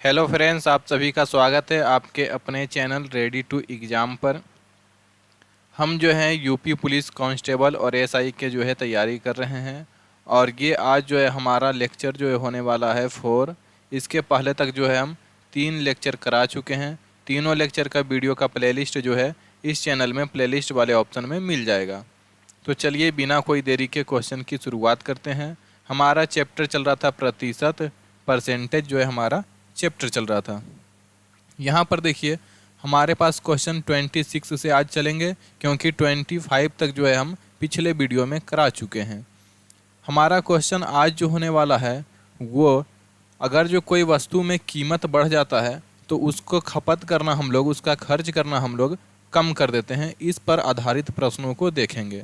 Hello friends, आप सभी का स्वागत है आपके अपने चैनल रेडी टू एग्ज़ाम पर। हम जो हैं यूपी पुलिस कांस्टेबल और एसआई के जो है तैयारी कर रहे हैं। और ये आज जो है हमारा लेक्चर जो है होने वाला है 4। इसके पहले तक जो है हम 3 लेक्चर करा चुके हैं। तीनों लेक्चर का वीडियो का प्लेलिस्ट जो है इस चैनल में प्लेलिस्ट वाले ऑप्शन में मिल जाएगा। तो चलिए बिना कोई देरी के क्वेश्चन की शुरुआत करते हैं। हमारा चैप्टर चल रहा था प्रतिशत, परसेंटेज जो है हमारा चैप्टर चल रहा था। यहाँ पर देखिए हमारे पास क्वेश्चन 26 से आज चलेंगे, क्योंकि 25 तक जो है हम पिछले वीडियो में करा चुके हैं। हमारा क्वेश्चन आज जो होने वाला है वो, अगर जो कोई वस्तु में कीमत बढ़ जाता है तो उसको खपत करना हम लोग, उसका खर्च करना हम लोग कम कर देते हैं। इस पर आधारित प्रश्नों को देखेंगे।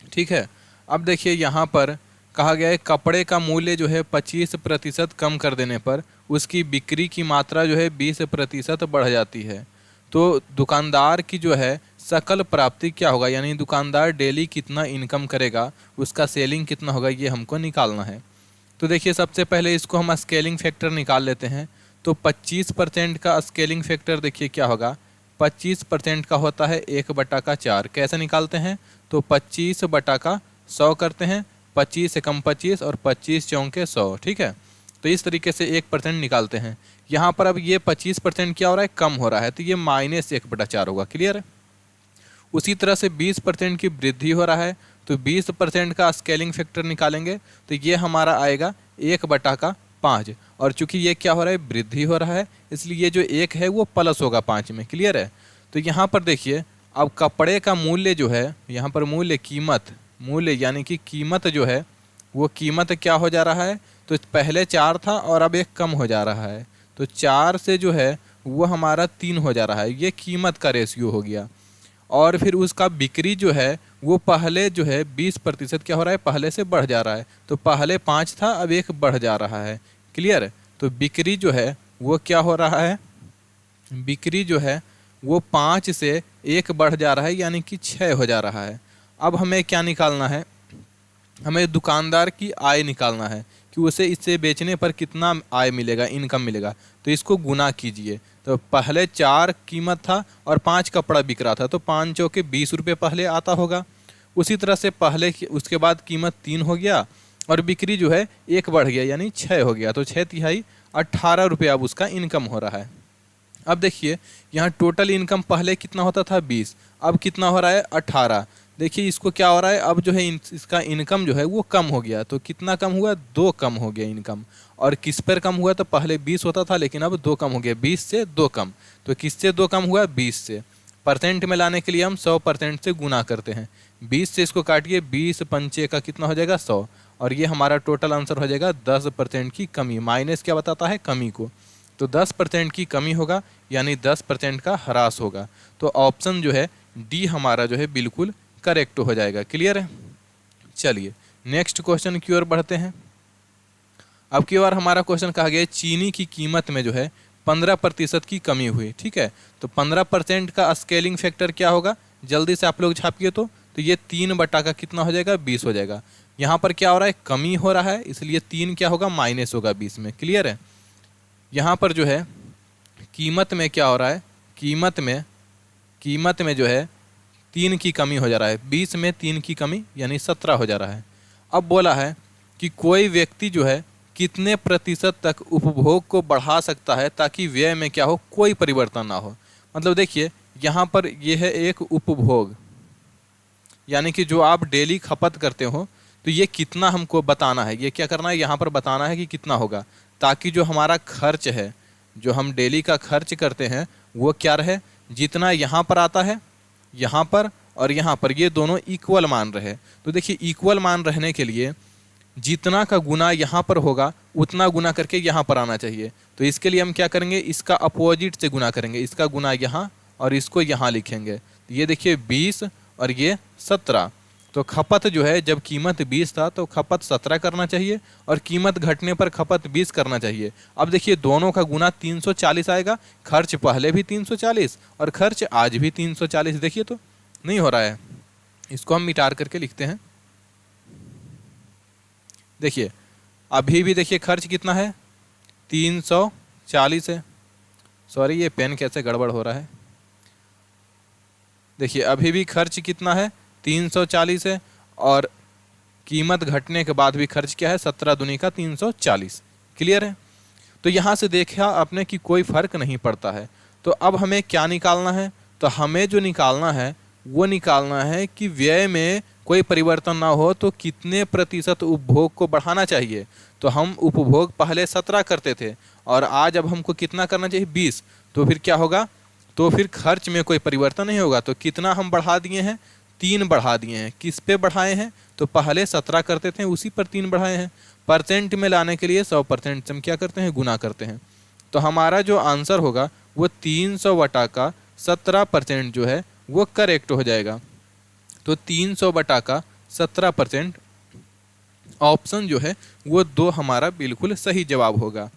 ठीक है, अब देखिए यहाँ पर कहा गया है कपड़े का मूल्य जो है 25% कम कर देने पर उसकी बिक्री की मात्रा जो है 20% बढ़ जाती है। तो दुकानदार की जो है सकल प्राप्ति क्या होगा, यानी दुकानदार डेली कितना इनकम करेगा, उसका सेलिंग कितना होगा, ये हमको निकालना है। तो देखिए सबसे पहले इसको हम स्केलिंग फैक्टर निकाल लेते हैं। तो 25% का स्केलिंग फैक्टर देखिए क्या होगा, 25% का होता है 1/4। कैसे निकालते हैं, तो 25/100 करते हैं। 25 से कम 25 और 25 चौके 100। ठीक है, तो इस तरीके से 1% निकालते हैं। यहाँ पर अब ये 25% क्या हो रहा है, कम हो रहा है, तो ये -1/4 होगा। क्लियर है। उसी तरह से 20% की वृद्धि हो रहा है, तो 20% का स्केलिंग फैक्टर निकालेंगे तो ये हमारा आएगा 1/5। और चूंकि ये क्या हो रहा है, वृद्धि हो रहा है, इसलिए ये जो 1 है वो प्लस होगा 5 में। क्लियर है। तो यहाँ पर देखिए अब कपड़े का मूल्य जो है, यहाँ पर मूल्य कीमत, मूल्य यानी कि कीमत जो है वो कीमत क्या हो जा रहा है, तो पहले 4 था और अब 1 कम हो जा रहा है। तो 4 से जो है वो हमारा 3 हो जा रहा है, ये कीमत का रेशियो हो गया। और फिर उसका बिक्री जो है वो पहले जो है 20% क्या हो रहा है, पहले से बढ़ जा रहा है। तो पहले 5 था, अब 1 बढ़ जा रहा है। क्लियर। तो बिक्री जो है वो क्या हो रहा है, बिक्री जो है वो 5 से 1 बढ़ जा रहा है, यानी कि 6 हो जा रहा है। अब हमें क्या निकालना है, हमें दुकानदार की आय निकालना है कि उसे इससे बेचने पर कितना आय मिलेगा, इनकम मिलेगा। तो इसको गुना कीजिए। तो पहले 4 कीमत था और 5 कपड़ा बिक रहा था, तो 5 चौके 20 रुपये पहले आता होगा। उसी तरह से पहले उसके बाद कीमत 3 हो गया और बिक्री जो है 1 बढ़ गया, यानी 6 हो गया। तो 6 × 18 रुपये अब उसका इनकम हो रहा है। अब देखिए यहाँ टोटल इनकम पहले कितना होता था 20, अब कितना हो रहा है 18। देखिए इसको क्या हो रहा है, अब जो है इसका इनकम जो है वो कम हो गया। तो कितना कम हुआ, 2 कम हो गया इनकम। और किस पर कम हुआ, तो पहले 20 होता था लेकिन अब 2 कम हो गया, 20 से 2 कम। तो किससे 2 कम हुआ, 20 से। परसेंट में लाने के लिए हम 100% से गुना करते हैं। 20 से इसको काटिए, 20 पंचे का कितना हो जाएगा 100। और ये हमारा टोटल आंसर हो जाएगा 10% की कमी। माइनस क्या बताता है, कमी को। तो 10% की कमी होगा, यानी 10% का ह्रास होगा। तो ऑप्शन जो है डी हमारा जो है बिल्कुल करेक्ट हो जाएगा। क्लियर है। चलिए नेक्स्ट क्वेश्चन की ओर बढ़ते हैं। अब की बार हमारा क्वेश्चन कहा गया है चीनी की कीमत में जो है 15% की कमी हुई। ठीक है, तो 15% का स्केलिंग फैक्टर क्या होगा, जल्दी से आप लोग छापिए। तो ये 3 का कितना हो जाएगा, 20 हो जाएगा। यहाँ पर क्या हो रहा है, कमी हो रहा है, इसलिए 3 क्या होगा, माइनस होगा 20 में। क्लियर है। यहाँ पर जो है कीमत में क्या हो रहा है, कीमत में जो है 3 की कमी हो जा रहा है, 20 में 3 की कमी यानी 17 हो जा रहा है। अब बोला है कि कोई व्यक्ति जो है कितने प्रतिशत तक उपभोग को बढ़ा सकता है ताकि व्यय में क्या हो, कोई परिवर्तन ना हो। मतलब देखिए यहाँ पर यह है एक उपभोग, यानी कि जो आप डेली खपत करते हो, तो ये कितना हमको बताना है, ये क्या करना है, यहाँ पर बताना है कि कितना होगा, ताकि जो हमारा खर्च है, जो हम डेली का खर्च करते हैं वो क्या रहे, जितना यहाँ पर आता है, यहाँ पर और यहाँ पर, ये दोनों इक्वल मान रहे। तो देखिए इक्वल मान रहने के लिए जितना का गुना यहाँ पर होगा उतना गुना करके यहाँ पर आना चाहिए। तो इसके लिए हम क्या करेंगे, इसका अपोजिट से गुना करेंगे, इसका गुना यहाँ और इसको यहाँ लिखेंगे। तो ये देखिए 20 और ये 17। तो खपत जो है, जब कीमत 20 था तो खपत 17 करना चाहिए और कीमत घटने पर खपत 20 करना चाहिए। अब देखिए दोनों का गुना 340 आएगा। खर्च पहले भी 340 और खर्च आज भी 340। देखिए तो नहीं हो रहा है, इसको हम मिटार करके लिखते हैं। देखिए अभी भी देखिए खर्च कितना है, 340 340 है। सॉरी, ये पेन कैसे गड़बड़ हो रहा है। देखिए अभी भी खर्च कितना है, 340 है, और कीमत घटने के बाद भी खर्च क्या है, 17 दूनी का 340। क्लियर है। तो यहाँ से देखा आपने कि कोई फर्क नहीं पड़ता है। तो अब हमें क्या निकालना है, तो हमें जो निकालना है वो निकालना है कि व्यय में कोई परिवर्तन ना हो तो कितने प्रतिशत उपभोग को बढ़ाना चाहिए। तो हम उपभोग पहले 17 करते थे और आज अब हमको कितना करना चाहिए, 20। तो फिर क्या होगा, तो फिर खर्च में कोई परिवर्तन नहीं होगा। तो कितना हम बढ़ा दिए हैं, 3 बढ़ा दिए हैं। किस पे बढ़ाए हैं, तो पहले 17 करते थे उसी पर 3 बढ़ाए हैं। परसेंट में लाने के लिए 100% से हम क्या करते हैं, गुना करते हैं। तो हमारा जो आंसर होगा वो 300 बटा का 17% जो है वो करेक्ट हो जाएगा। तो 300 बटा का 17% ऑप्शन जो है वो 2 हमारा बिल्कुल सही जवाब होगा।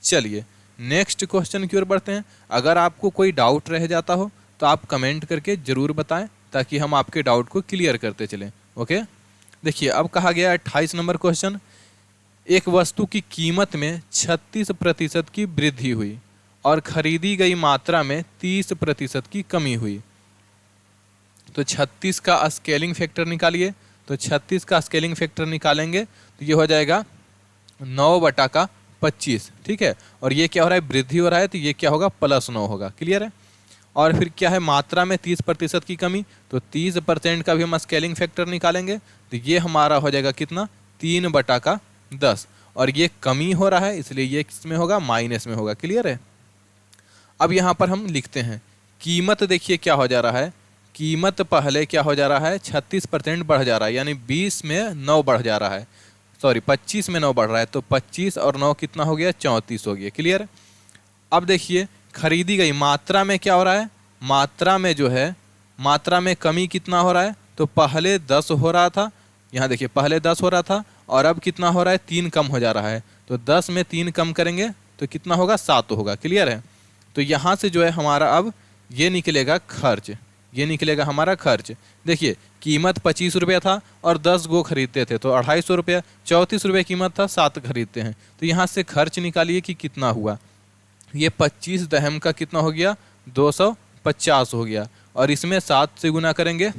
चलिए नेक्स्ट क्वेश्चन की ओर बढ़ते हैं। अगर आपको कोई डाउट रह जाता हो तो आप कमेंट करके ज़रूर बताएं ताकि हम आपके डाउट को क्लियर करते चलें। ओके, देखिए अब कहा गया 28 नंबर क्वेश्चन, एक वस्तु की कीमत में 36% की वृद्धि हुई और खरीदी गई मात्रा में 30% की कमी हुई। तो 36 का स्केलिंग फैक्टर निकालिए। तो 36 का स्केलिंग फैक्टर निकालेंगे तो ये हो जाएगा 9 बटा का 25। ठीक है, और ये क्या हो रहा है, वृद्धि हो रहा है, तो ये क्या होगा, +9 होगा। क्लियर है। और फिर क्या है, मात्रा में 30% की कमी, तो 30% का भी हम स्केलिंग फैक्टर निकालेंगे तो ये हमारा हो जाएगा कितना, 3 बटा का 10। और ये कमी हो रहा है इसलिए ये किस में होगा, माइनस में होगा। क्लियर है। अब यहाँ पर हम लिखते हैं कीमत, देखिए क्या हो जा रहा है, कीमत पहले क्या हो जा रहा है, 36% बढ़ जा रहा है, यानी 20 में 9 बढ़ जा रहा है, सॉरी 25 में 9 बढ़ रहा है। तो 25 और 9 कितना हो गया, 34 हो गया। क्लियर। अब देखिए खरीदी गई मात्रा में क्या हो रहा है, मात्रा में जो है, मात्रा में कमी कितना हो रहा है, तो पहले 10 हो रहा था, यहाँ देखिए पहले 10 हो रहा था और अब कितना हो रहा है, 3 कम हो जा रहा है। तो 10 में 3 कम करेंगे तो कितना होगा, 7 होगा। क्लियर है। तो यहाँ से जो है हमारा अब ये निकलेगा खर्च, ये निकलेगा हमारा खर्च। देखिए कीमत 25 रुपये था और 10 गो खरीदते थे तो 250 रुपये, 34 रुपये कीमत था, 7 खरीदते हैं। तो यहाँ से खर्च निकालिए कि कितना हुआ। ये 25 दहम का कितना हो गया, 250 हो गया। और इसमें 7 से गुना करेंगे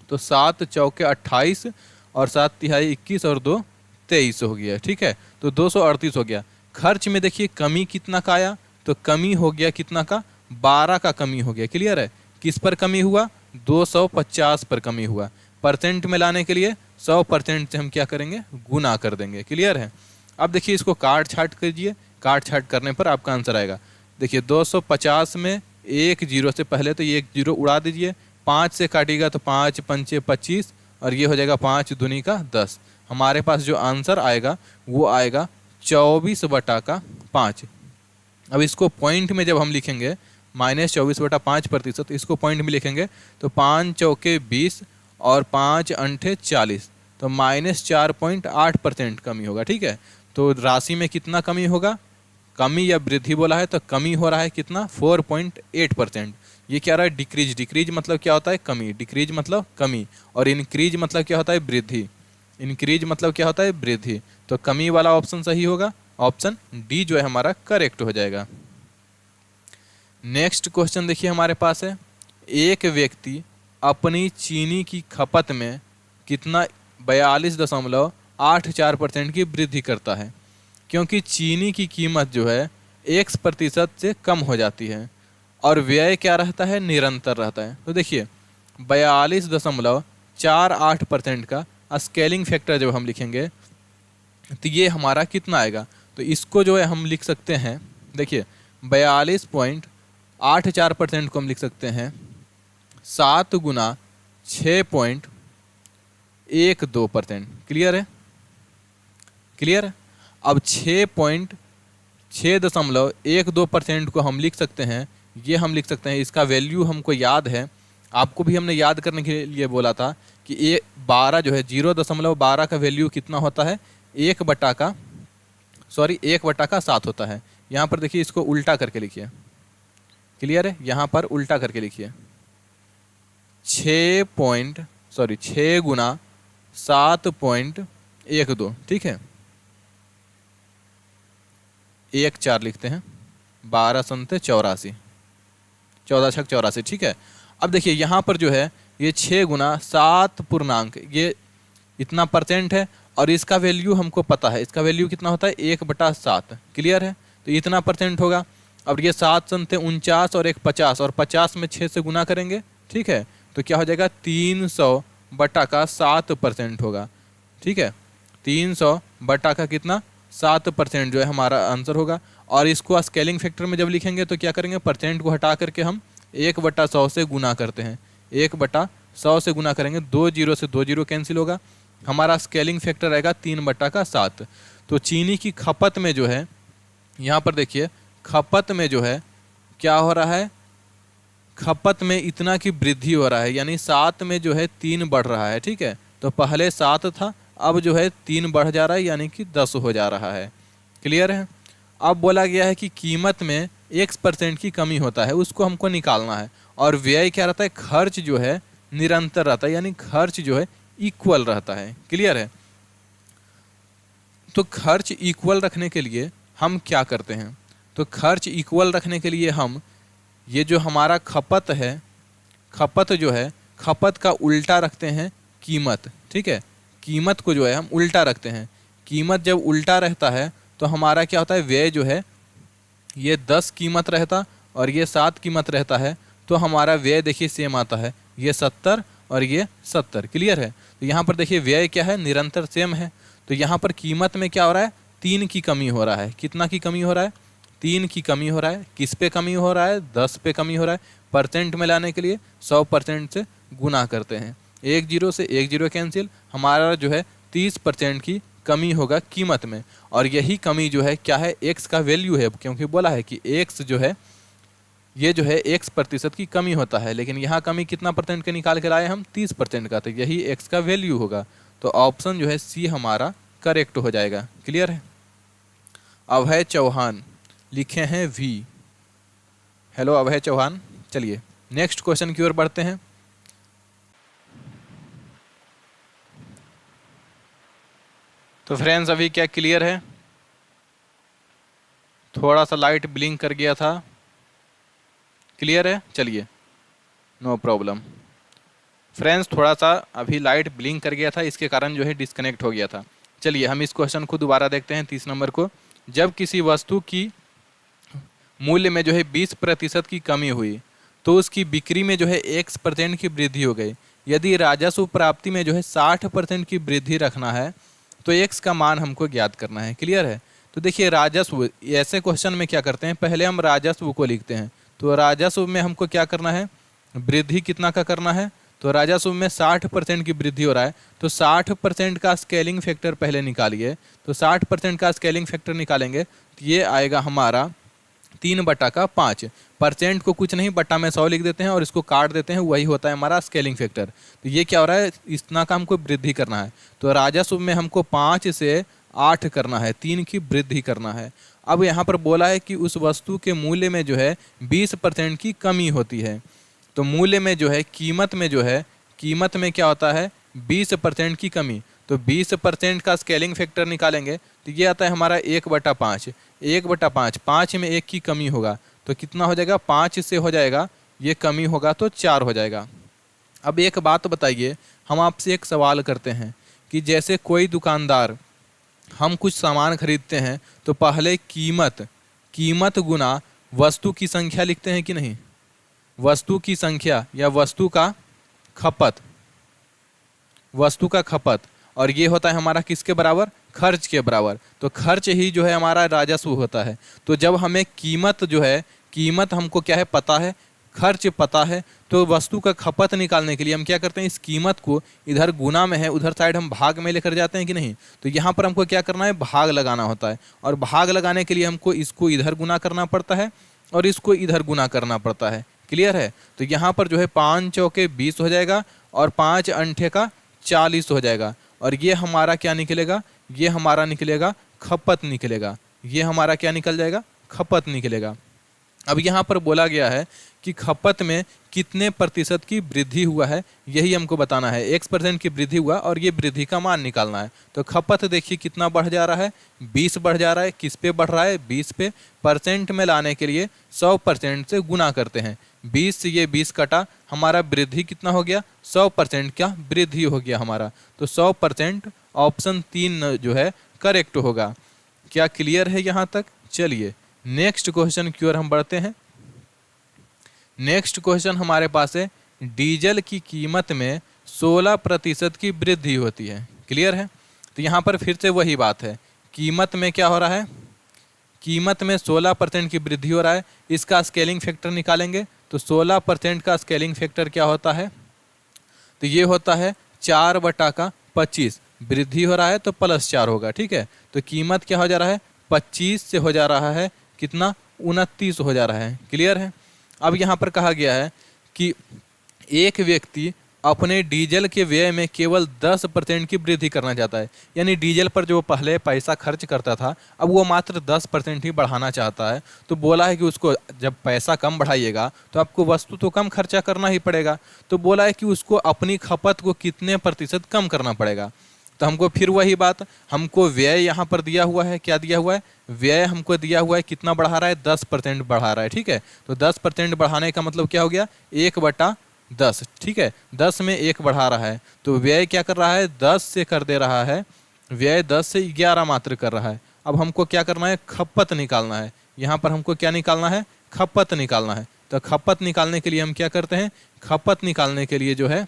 तो 7 चौके 28 और 7 तिहाई 21 और 2 23 हो गया। ठीक है, तो 238 हो गया। खर्च में देखिए कमी कितना का आया, तो कमी हो गया कितना का, 12 का कमी हो गया। क्लियर है। किस पर कमी हुआ, 250 पर कमी हुआ। परसेंट में लाने के लिए 100% से हम क्या करेंगे, गुना कर देंगे। क्लियर है। अब देखिए इसको काट छाट कीजिए, काट छाट करने पर आपका आंसर आएगा। देखिए 250 में 1 जीरो से पहले तो ये 1 जीरो उड़ा दीजिए, 5 से काटिएगा तो 5 पंचे 25 और ये हो जाएगा 5 दूनी का 10। हमारे पास जो आंसर आएगा वो आएगा 24 बटा का 5। अब इसको पॉइंट में जब हम लिखेंगे -24/5%, इसको पॉइंट में लिखेंगे तो 5 चौके 20 और 5 अंठे 40, तो -4.8% कमी होगा। ठीक है, तो राशि में कितना कमी होगा, कमी या वृद्धि बोला है तो कमी हो रहा है कितना, 4.8%। ये क्या रहा है, डिक्रीज। डिक्रीज मतलब क्या होता है, कमी। डिक्रीज मतलब कमी, और इंक्रीज मतलब क्या होता है, वृद्धि। इंक्रीज मतलब क्या होता है, वृद्धि। तो कमी वाला ऑप्शन सही होगा, ऑप्शन डी जो है हमारा करेक्ट हो जाएगा। नेक्स्ट क्वेश्चन देखिए हमारे पास है, एक व्यक्ति अपनी चीनी की खपत में कितना, 42.84% की वृद्धि करता है, क्योंकि चीनी की कीमत जो है X% से कम हो जाती है और व्यय क्या रहता है, निरंतर रहता है। तो देखिए 42.48% का स्केलिंग फैक्टर जब हम लिखेंगे तो ये हमारा कितना आएगा, तो इसको जो है हम लिख सकते हैं, देखिए 42.84% को हम लिख सकते हैं 7 गुना 6.12%। क्लियर है। क्लियर है। अब 6.12% को हम लिख सकते हैं, ये हम लिख सकते हैं, इसका वैल्यू हमको याद है, आपको भी हमने याद करने के लिए बोला था कि ये 12 जो है 0.12 का वैल्यू कितना होता है, 1/7 होता है। यहाँ पर देखिए इसको उल्टा करके लिखिए। क्लियर है। यहाँ पर उल्टा करके लिखिए 6 गुना 7.12। ठीक है, 1/4 लिखते हैं। 12 संते 84, 14 छक 84, ठीक है। अब देखिए यहाँ पर जो है ये 6 गुना 7 पूर्णांक, ये इतना परसेंट है और इसका वैल्यू हमको पता है, इसका वैल्यू कितना होता है 1/7, क्लियर है। तो इतना परसेंट होगा। अब ये 7 संते 49 और एक 50, और 50 में 6 से गुना करेंगे, ठीक है। तो क्या हो जाएगा 300/7% होगा, ठीक है। 300 बटा का कितना 7% जो है हमारा आंसर होगा। और इसको स्केलिंग फैक्टर में जब लिखेंगे तो क्या करेंगे, परसेंट को हटा करके हम 1/100 से गुना करते हैं, 1/100 से गुना करेंगे, 2 जीरो से 2 जीरो कैंसिल होगा, हमारा स्केलिंग फैक्टर रहेगा 3/7। तो चीनी की खपत में जो है, यहाँ पर देखिए खपत में जो है क्या हो रहा है, खपत में इतना की वृद्धि हो रहा है, यानी 7 में जो है 3 बढ़ रहा है, ठीक है। तो पहले 7 था, अब जो है 3 बढ़ जा रहा है, यानी कि 10 हो जा रहा है, क्लियर है। अब बोला गया है कि कीमत में X% की कमी होता है, उसको हमको निकालना है। और व्यय क्या रहता है, खर्च जो है निरंतर रहता है, यानी खर्च जो है इक्वल रहता है, क्लियर है। तो खर्च इक्वल रखने के लिए हम क्या करते हैं, तो खर्च इक्वल रखने के लिए हम ये जो हमारा खपत है, खपत जो है, खपत का उल्टा रखते हैं कीमत, ठीक है। कीमत को जो है हम उल्टा रखते हैं। कीमत जब उल्टा रहता है तो हमारा क्या होता है, व्यय जो है ये 10 कीमत रहता और ये 7 कीमत रहता है, तो हमारा व्यय देखिए सेम आता है, ये 70 और ये 70, क्लियर है। तो यहाँ पर देखिए व्यय क्या है, निरंतर सेम है। तो यहाँ पर कीमत में क्या हो रहा है, 3 की कमी हो रहा है। कितना की कमी हो रहा है, 3 की कमी हो रहा है। किस पे कमी हो रहा है, 10 पे कमी हो रहा है। परसेंट में लाने के लिए 100% से गुना करते हैं, 1 जीरो से 1 जीरो कैंसिल, हमारा जो है 30% की कमी होगा कीमत में। और यही कमी जो है क्या है, एक्स का वैल्यू है, क्योंकि बोला है कि एक्स जो है ये जो है X% की कमी होता है, लेकिन यहाँ कमी कितना परसेंट के निकाल कर आए हम, 30% का, तो यही एक्स का वैल्यू होगा। तो ऑप्शन जो है सी हमारा करेक्ट हो जाएगा, क्लियर है। अभय चौहान लिखे हैं वी। हेलो अभय चौहान। चलिए नेक्स्ट क्वेश्चन की ओर बढ़ते हैं। तो फ्रेंड्स अभी क्या क्लियर है, थोड़ा सा लाइट ब्लिंक कर गया था, क्लियर है। चलिए नो प्रॉब्लम। फ्रेंड्स थोड़ा सा अभी लाइट ब्लिंक कर गया था, इसके कारण जो है डिस्कनेक्ट हो गया था। चलिए हम इस क्वेश्चन को दोबारा देखते हैं, 30 नंबर को। जब किसी वस्तु की मूल्य में जो है 20% की कमी हुई तो उसकी बिक्री में जो है X% की वृद्धि हो गई। यदि राजस्व प्राप्ति में जो है 60% की वृद्धि रखना है तो X का मान हमको ज्ञात करना है, क्लियर है। तो देखिए राजस्व, ऐसे क्वेश्चन में क्या करते हैं, पहले हम राजस्व को लिखते हैं। तो राजस्व में हमको क्या करना है, वृद्धि कितना का करना है, तो राजस्व में 60% की वृद्धि हो रहा है, तो 60% का स्केलिंग फैक्टर पहले निकालिए। तो 60% का स्केलिंग फैक्टर निकालेंगे तो ये आएगा हमारा 3/5। परसेंट को कुछ नहीं, बटा में 100 लिख देते हैं और इसको काट देते हैं, वही होता है हमारा स्केलिंग फैक्टर। तो ये क्या हो रहा है, इतना का हमको वृद्धि करना है। तो राजस्व में हमको 5 से 8 करना है, 3 की वृद्धि करना है। अब यहाँ पर बोला है कि उस वस्तु के मूल्य में जो है 20% की कमी होती है। तो मूल्य में जो है, कीमत में जो है, कीमत में क्या होता है 20% की कमी। तो 20% का स्केलिंग फैक्टर निकालेंगे तो ये आता है हमारा 1/5। 1/5, 5 में 1 की कमी होगा तो कितना हो जाएगा, 5 से हो जाएगा, ये कमी होगा तो 4 हो जाएगा। अब एक बात बताइए, हम आपसे एक सवाल करते हैं कि जैसे कोई दुकानदार, हम कुछ सामान खरीदते हैं तो पहले कीमत गुना वस्तु की संख्या लिखते हैं कि नहीं, वस्तु की संख्या या वस्तु का खपत, और ये होता है हमारा किसके बराबर, खर्च के बराबर। तो खर्च ही जो है हमारा राजस्व होता है। तो जब हमें कीमत जो है, कीमत हमको क्या है पता है, खर्च पता है, तो वस्तु का खपत निकालने के लिए हम क्या करते हैं, इस कीमत को इधर गुना में है, उधर साइड हम भाग में लेकर जाते हैं कि नहीं। तो यहाँ पर हमको क्या करना है, भाग लगाना होता है, और भाग लगाने के लिए हमको इसको इधर गुना करना पड़ता है और इसको इधर गुना करना पड़ता है, क्लियर है। तो यहाँ पर जो है 5 चौके 20 हो जाएगा और 5 अंठे का 40 हो जाएगा, और ये हमारा क्या निकलेगा, ये हमारा निकलेगा खपत निकलेगा। ये हमारा क्या निकल जाएगा, खपत निकलेगा। अब यहाँ पर बोला गया है कि खपत में कितने प्रतिशत की वृद्धि हुआ है, यही हमको बताना है। x% की वृद्धि हुआ और ये वृद्धि का मान निकालना है। तो खपत देखिए कितना बढ़ जा रहा है, 20 बढ़ जा रहा है। किस पे बढ़ रहा है, 20 पे। परसेंट में लाने के लिए 100% से गुना करते हैं। 20 से ये 20 कटा, हमारा वृद्धि कितना हो गया, 100% क्या वृद्धि हो गया हमारा। तो 100% ऑप्शन 3 जो है करेक्ट होगा। क्या क्लियर है यहाँ तक? चलिए नेक्स्ट क्वेश्चन की ओर हम बढ़ते हैं। नेक्स्ट क्वेश्चन हमारे पास है, डीजल की कीमत में 16% की वृद्धि होती है। क्लियर है? तो यहाँ पर फिर से वही बात है, कीमत में क्या हो रहा है, कीमत में 16% की वृद्धि हो रहा है। इसका स्केलिंग फैक्टर निकालेंगे तो 16% का स्केलिंग फैक्टर क्या होता है, तो ये होता है 4/25। वृद्धि हो रहा है तो +4 होगा। ठीक है, तो कीमत क्या हो जा रहा है, 25 से हो जा रहा है कितना, 29 हो जा रहा है। क्लियर है? अब यहाँ पर कहा गया है कि एक व्यक्ति अपने डीजल के व्यय में केवल 10% की वृद्धि करना चाहता है। यानी डीजल पर जो पहले पैसा खर्च करता था, अब वो मात्र 10% ही बढ़ाना चाहता है। तो बोला है कि उसको जब पैसा कम बढ़ाइएगा तो आपको वस्तु तो कम खर्चा करना ही पड़ेगा। तो बोला है कि उसको अपनी खपत को कितने प्रतिशत कम करना पड़ेगा। तो हमको फिर वही बात, हमको व्यय यहाँ पर दिया हुआ है, क्या दिया हुआ है, व्यय हमको दिया हुआ है, कितना बढ़ा रहा है, 10% बढ़ा रहा है। ठीक है, तो 10% बढ़ाने का मतलब क्या हो गया, 1/10। ठीक है, 10 में 1 बढ़ा रहा है, तो व्यय क्या कर रहा है, 10 से कर दे रहा है, व्यय 10 से 11 मात्र कर रहा है। अब हमको क्या करना है, खपत निकालना है। यहाँ पर हमको क्या निकालना है, खपत निकालना है। तो खपत निकालने के लिए हम क्या करते हैं, खपत निकालने के लिए जो है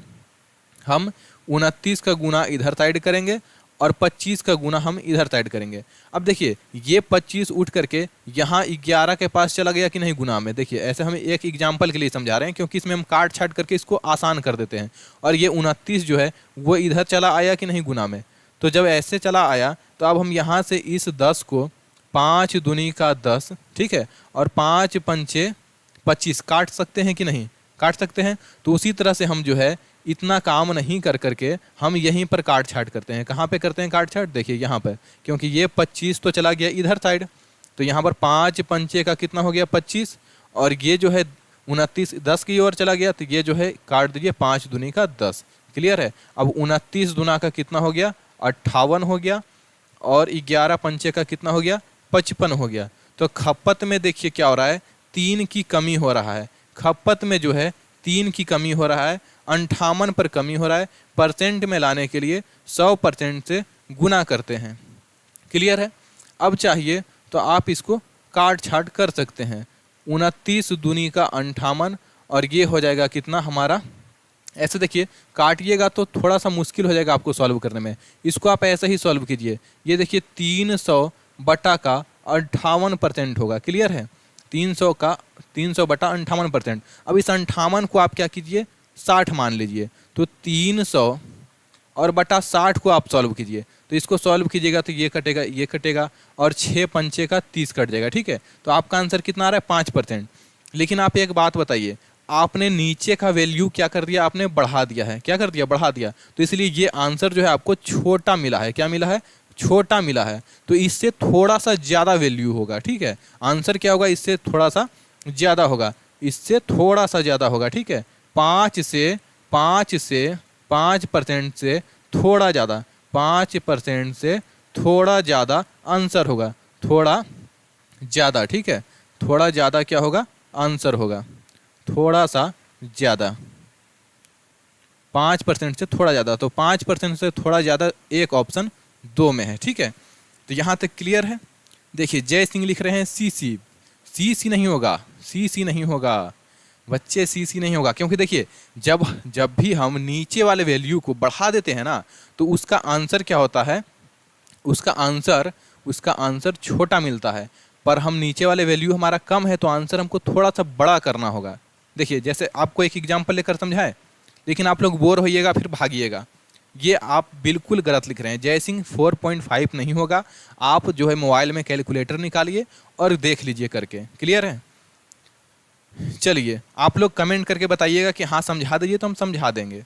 हम 29 का गुना इधर साइड करेंगे और 25 का गुना हम इधर साइड करेंगे। अब देखिए ये 25 उठ करके यहाँ 11 के पास चला गया कि नहीं गुना में। देखिए ऐसे हम एक एग्जाम्पल के लिए समझा रहे हैं, क्योंकि इसमें हम काट छाट करके इसको आसान कर देते हैं। और ये 29 जो है वो इधर चला आया कि नहीं गुना में। तो जब ऐसे चला आया तो अब हम यहाँ से इस 10 को 5 दूनी का 10, ठीक है, और 5 पंचे 25 काट सकते हैं कि नहीं, काट सकते हैं। तो उसी तरह से हम जो है इतना काम नहीं कर करके हम यहीं पर काट छाट करते हैं। कहाँ पे करते हैं काट छाट, देखिए यहाँ पर, क्योंकि ये 25 तो चला गया इधर साइड, तो यहाँ पर 5 पंचे का कितना हो गया 25, और ये जो है 29 10 की ओर चला गया, तो ये जो है काट दीजिए 5 दूनी का 10। क्लियर है? अब 29 दूना का कितना हो गया 58 हो गया, और 11 पंचे का कितना हो गया 55 हो गया। तो खपत में देखिए क्या हो रहा है, 3 की कमी हो रहा है। खपत में जो है 3 की कमी हो रहा है, 58 पर कमी हो रहा है। परसेंट में लाने के लिए 100% से गुना करते हैं। क्लियर है? अब चाहिए तो आप इसको काट छाट कर सकते हैं। 29 दूनी का 58, और ये हो जाएगा कितना हमारा, ऐसे देखिए काटिएगा तो थोड़ा सा मुश्किल हो जाएगा आपको सॉल्व करने में। इसको आप ऐसे ही सॉल्व कीजिए। ये देखिए 300 बटा का 58% होगा। क्लियर है? 300 बटा 58%। अब इस 58 को आप क्या कीजिए 60 मान लीजिए, तो 300 और बटा 60 को आप सॉल्व कीजिए। तो इसको सॉल्व कीजिएगा तो ये कटेगा, ये कटेगा, और 6 पंचे का 30 कट जाएगा। ठीक है, तो आपका आंसर कितना आ रहा है 5%। लेकिन आप एक बात बताइए, आपने नीचे का वैल्यू क्या कर दिया, आपने बढ़ा दिया है। क्या कर दिया, बढ़ा दिया, तो इसलिए ये आंसर जो है आपको छोटा मिला है। क्या मिला है, छोटा मिला है। तो इससे थोड़ा सा ज़्यादा वैल्यू होगा। ठीक है, आंसर क्या होगा, इससे थोड़ा सा ज़्यादा होगा, इससे थोड़ा सा ज़्यादा होगा। ठीक है, 5 से 5% से थोड़ा ज़्यादा, 5% से थोड़ा ज़्यादा आंसर होगा, थोड़ा ज़्यादा। ठीक है, थोड़ा ज़्यादा क्या होगा, आंसर होगा थोड़ा सा ज़्यादा। 5% से थोड़ा ज़्यादा, तो 5% से थोड़ा ज़्यादा एक ऑप्शन 2 में है। ठीक है, तो यहाँ तक क्लियर है। देखिए जय सिंह लिख रहे हैं सी नहीं होगा, सी नहीं होगा बच्चे, सी नहीं होगा। क्योंकि देखिए जब भी हम नीचे वाले वैल्यू को बढ़ा देते हैं ना, तो उसका आंसर क्या होता है, उसका आंसर छोटा मिलता है। पर हम नीचे वाले वैल्यू हमारा कम है, तो आंसर हमको थोड़ा सा बड़ा करना होगा। देखिए जैसे आपको एक एग्जाम्पल लेकर समझाए, लेकिन आप लोग बोर होइएगा फिर भागिएगा। ये आप बिल्कुल गलत लिख रहे हैं। जय सिंह 4.5 नहीं होगा। आप जो है मोबाइल में कैलकुलेटर निकालिए और देख लीजिए करके। क्लियर है? चलिए आप लोग कमेंट करके बताइएगा कि हाँ समझा दीजिए, तो हम समझा देंगे।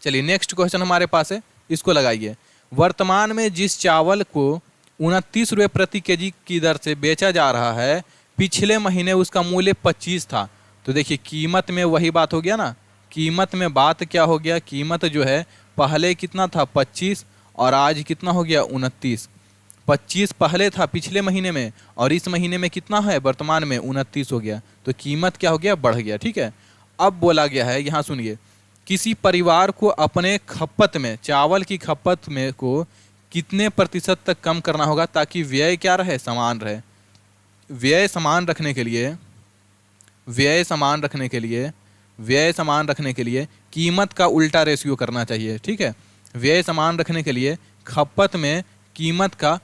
चलिए नेक्स्ट क्वेश्चन हमारे पास है, इसको लगाइए। वर्तमान में जिस चावल को 29 रुपये प्रति केजी की दर से बेचा जा रहा है, पिछले महीने उसका मूल्य 25 था। तो देखिए कीमत में वही बात हो गया ना, कीमत में बात क्या हो गया, कीमत जो है पहले कितना था 25 और आज कितना हो गया 29। 25 पहले था पिछले महीने में और इस महीने में कितना है वर्तमान में 29 हो गया। तो कीमत क्या हो गया, बढ़ गया। ठीक है, अब बोला गया है यहाँ सुनिए, किसी परिवार को अपने खपत में, चावल की खपत में को कितने प्रतिशत तक कम करना होगा ताकि व्यय क्या रहे, समान रहे। व्यय समान रखने के लिए, व्यय समान रखने के लिए, व्यय समान रखने के लिए कीमत का उल्टा रेशियो करना चाहिए। ठीक है, व्यय समान रखने के लिए खपत में कीमत का,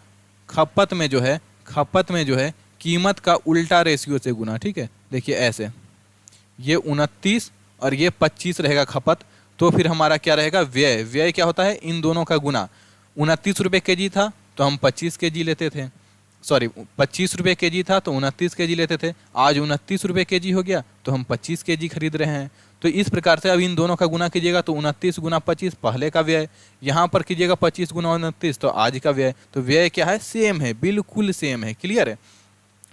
खपत में जो है, खपत में जो है कीमत का उल्टा रेशियो से गुना। ठीक है, देखिए ऐसे, ये 29 और ये 25 रहेगा खपत, तो फिर हमारा क्या रहेगा व्यय। व्यय क्या होता है, इन दोनों का गुना। 29 रुपये के जी था तो हम 25 के जी लेते थे, सॉरी 25 रुपये के जी था तो 29 के जी लेते थे। आज 29 रुपये के जी हो गया तो हम 25 के जी खरीद रहे हैं। तो इस प्रकार से अब इन दोनों का गुना कीजिएगा तो 29 गुना 25 पहले का व्यय, यहाँ पर कीजिएगा 25 गुना 29 तो आज का व्यय। तो व्यय क्या है, सेम है, बिल्कुल सेम है। क्लियर है।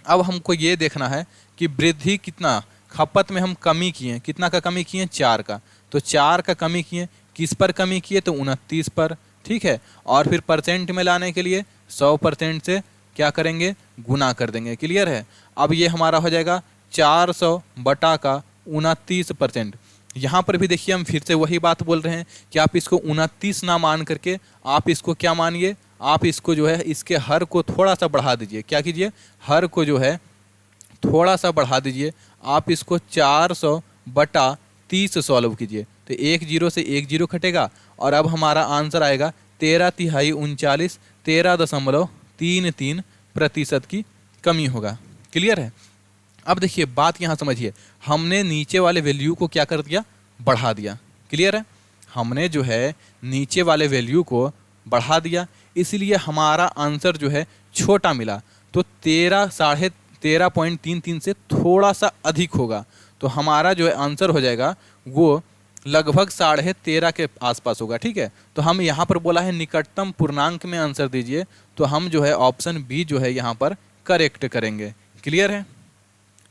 अब हमको ये देखना है कि वृद्धि कितना, खपत में हम कमी किए, कितना का कमी किए, 4 का। तो 4 का कमी किए, किस पर कमी किए, तो 29 पर। ठीक है, और फिर परसेंट में लाने के लिए 100% से क्या करेंगे, गुना कर देंगे। क्लियर है। अब ये हमारा हो जाएगा 400 बटा का 29%। यहाँ पर भी देखिए हम फिर से वही बात बोल रहे हैं कि आप इसको 29 ना मान करके आप इसको क्या मानिए, आप इसको जो है इसके हर को थोड़ा सा बढ़ा दीजिए। क्या कीजिए, हर को जो है थोड़ा सा बढ़ा दीजिए। आप इसको 400 बटा 30 सॉल्व कीजिए तो 1 जीरो से 1 जीरो कटेगा और अब हमारा आंसर आएगा 13 तिहाई 39, 13.33% की कमी होगा। क्लियर है। अब देखिए बात यहाँ समझिए, हमने नीचे वाले वैल्यू को क्या कर दिया, बढ़ा दिया। क्लियर है, हमने जो है नीचे वाले वैल्यू को बढ़ा दिया, इसलिए हमारा आंसर जो है छोटा मिला। तो 13.33 से थोड़ा सा अधिक होगा, तो हमारा जो है आंसर हो जाएगा वो लगभग 13.5 के आसपास होगा। ठीक है, तो हम यहाँ पर बोला है निकटतम पूर्णांक में आंसर दीजिए, तो हम जो है ऑप्शन बी जो है यहाँ पर करेक्ट करेंगे। क्लियर है।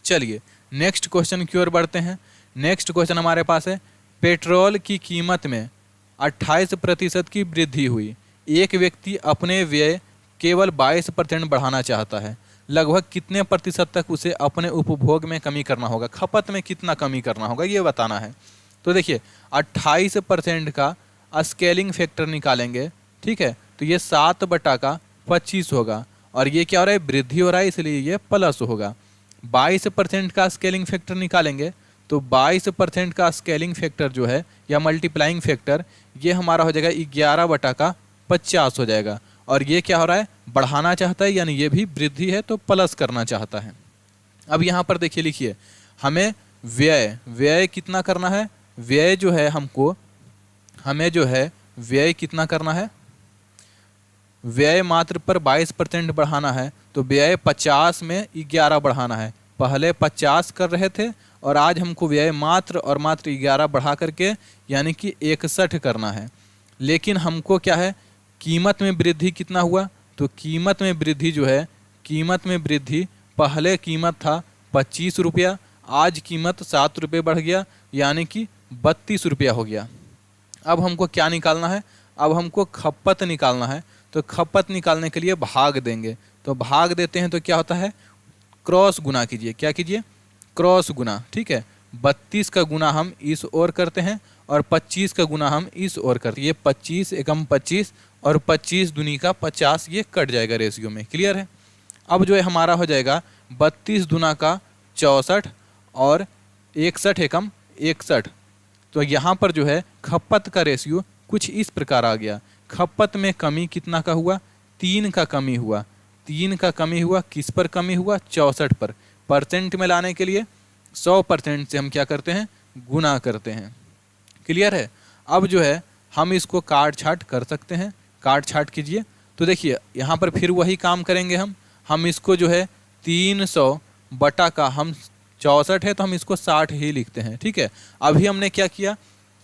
चलिए नेक्स्ट क्वेश्चन की ओर बढ़ते हैं। नेक्स्ट क्वेश्चन हमारे पास है, पेट्रोल की कीमत में 28% की वृद्धि हुई। एक व्यक्ति अपने व्यय केवल 22% बढ़ाना चाहता है। लगभग कितने प्रतिशत तक उसे अपने उपभोग में कमी करना होगा, खपत में कितना कमी करना होगा, ये बताना है। तो देखिए 28% का स्केलिंग फैक्टर निकालेंगे। ठीक है, तो ये 7 बटा का 25 होगा और ये क्या हो रहा है, वृद्धि हो रहा है, इसलिए ये प्लस होगा। 22% का स्केलिंग फैक्टर निकालेंगे तो 22% का स्केलिंग फैक्टर जो है या मल्टीप्लाइंग फैक्टर, ये हमारा हो जाएगा 11 बटा का 50 हो जाएगा। और ये क्या हो रहा है, बढ़ाना चाहता है, यानी ये भी वृद्धि है तो प्लस करना चाहता है। अब यहाँ पर देखिए लिखिए, हमें व्यय, व्यय कितना करना है, व्यय जो है हमको, हमें जो है व्यय कितना करना है, व्यय मात्र पर 22% बढ़ाना है। तो व्यय 50 में 11 बढ़ाना है। पहले 50 कर रहे थे और आज हमको व्यय मात्र और मात्र 11 बढ़ा करके यानी कि 61 करना है। लेकिन हमको क्या है, कीमत में वृद्धि कितना हुआ, तो कीमत में वृद्धि जो है, कीमत में वृद्धि, पहले कीमत था 25 रुपया, आज कीमत 7 रुपये बढ़ गया, यानी कि 32 रुपया हो गया। अब हमको क्या निकालना है, अब हमको खपत निकालना है। तो खपत निकालने के लिए भाग देंगे, तो भाग देते हैं तो क्या होता है, क्रॉस गुना कीजिए। क्या कीजिए, क्रॉस गुना। ठीक है, 32 का गुना हम इस ओर करते हैं और 25 का गुना हम इस ओर करते हैं। ये 25 एकम 25 और 25 दूनी का 50, ये कट जाएगा रेशियो में। क्लियर है। अब जो है हमारा हो जाएगा 32 दूना का 64 और 61 एकम 61। तो यहाँ पर जो है खपत का रेशियो कुछ इस प्रकार आ गया। खपत में कमी कितना का हुआ, 3 का कमी हुआ। 3 का कमी हुआ, किस पर कमी हुआ, 64 पर। परसेंट में लाने के लिए 100% से हम क्या करते हैं, गुना करते हैं। क्लियर है। अब जो है हम इसको काट छाट कर सकते हैं, काट छाट कीजिए। तो देखिए यहाँ पर फिर वही काम करेंगे हम इसको जो है 300 बटा का, हम 64 है तो हम इसको 60 ही लिखते हैं। ठीक है, अभी हमने क्या किया,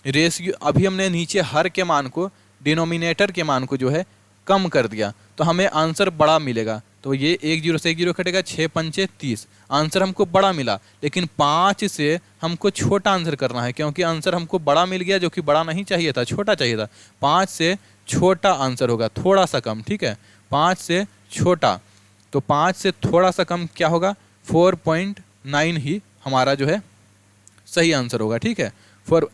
रेशियो, अभी हमने नीचे हर के मान को, डिनोमिनेटर के मान को जो है कम कर दिया, तो हमें आंसर बड़ा मिलेगा। तो ये 1 0 से 1 0 कटेगा, 6 पंचे 30। आंसर हमको बड़ा मिला, लेकिन 5 से हमको छोटा आंसर करना है, क्योंकि आंसर हमको बड़ा मिल गया जो कि बड़ा नहीं चाहिए था, छोटा चाहिए था। 5 से छोटा आंसर होगा, थोड़ा सा कम, ठीक है, 5 से छोटा। तो 5 से थोड़ा सा कम क्या होगा, 4.9 ही हमारा जो है सही आंसर होगा, ठीक है।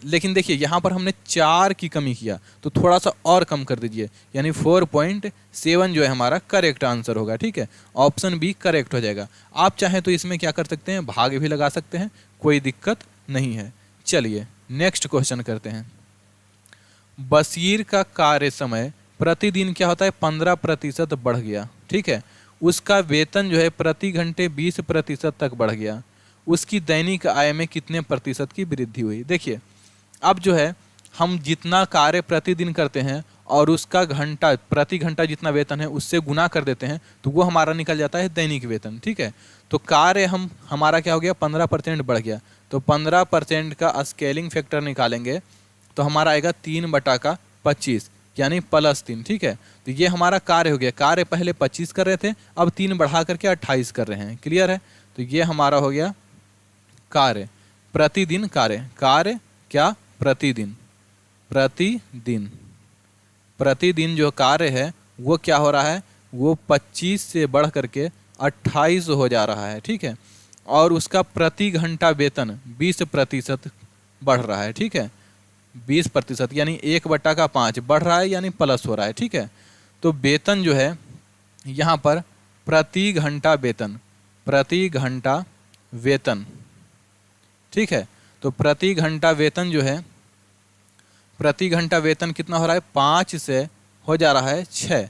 लेकिन देखिए यहाँ पर हमने 4 की कमी किया, तो थोड़ा सा और कम कर दीजिए, यानी 4.7 जो है हमारा करेक्ट आंसर होगा, ठीक है। ऑप्शन बी करेक्ट हो जाएगा। आप चाहें तो इसमें क्या कर सकते हैं, भाग भी लगा सकते हैं, कोई दिक्कत नहीं है। चलिए नेक्स्ट क्वेश्चन करते हैं। बशीर का कार्य समय प्रतिदिन क्या होता है, 15% बढ़ गया, ठीक है। उसका वेतन जो है प्रति घंटे 20% तक बढ़ गया। उसकी दैनिक आय में कितने प्रतिशत की वृद्धि हुई। देखिए अब जो है हम जितना कार्य प्रतिदिन करते हैं और उसका घंटा, प्रति घंटा जितना वेतन है उससे गुना कर देते हैं, तो वो हमारा निकल जाता है दैनिक वेतन, ठीक है। तो कार्य हमारा क्या हो गया, 15% बढ़ गया, तो 15% का स्केलिंग फैक्टर निकालेंगे तो हमारा आएगा 3/25 यानी +3, ठीक है। तो ये हमारा कार्य हो गया। कार्य पहले 25 कर रहे थे, अब 3 बढ़ा करके 28 कर रहे हैं, क्लियर है। तो ये हमारा हो गया कार्य, प्रतिदिन कार्य, कार्य क्या, प्रतिदिन, प्रतिदिन, प्रतिदिन जो कार्य है वो क्या हो रहा है, वो 25 से बढ़ करके 28 हो जा रहा है, ठीक है। और उसका प्रति घंटा वेतन 20% बढ़ रहा है, ठीक है, 20% यानी 1/5 बढ़ रहा है, यानी प्लस हो रहा है, ठीक है। तो वेतन जो है यहाँ पर प्रति घंटा वेतन, प्रति घंटा वेतन, ठीक है। तो प्रति घंटा वेतन जो है, प्रति घंटा वेतन कितना हो रहा है, 5 से हो जा रहा है 6।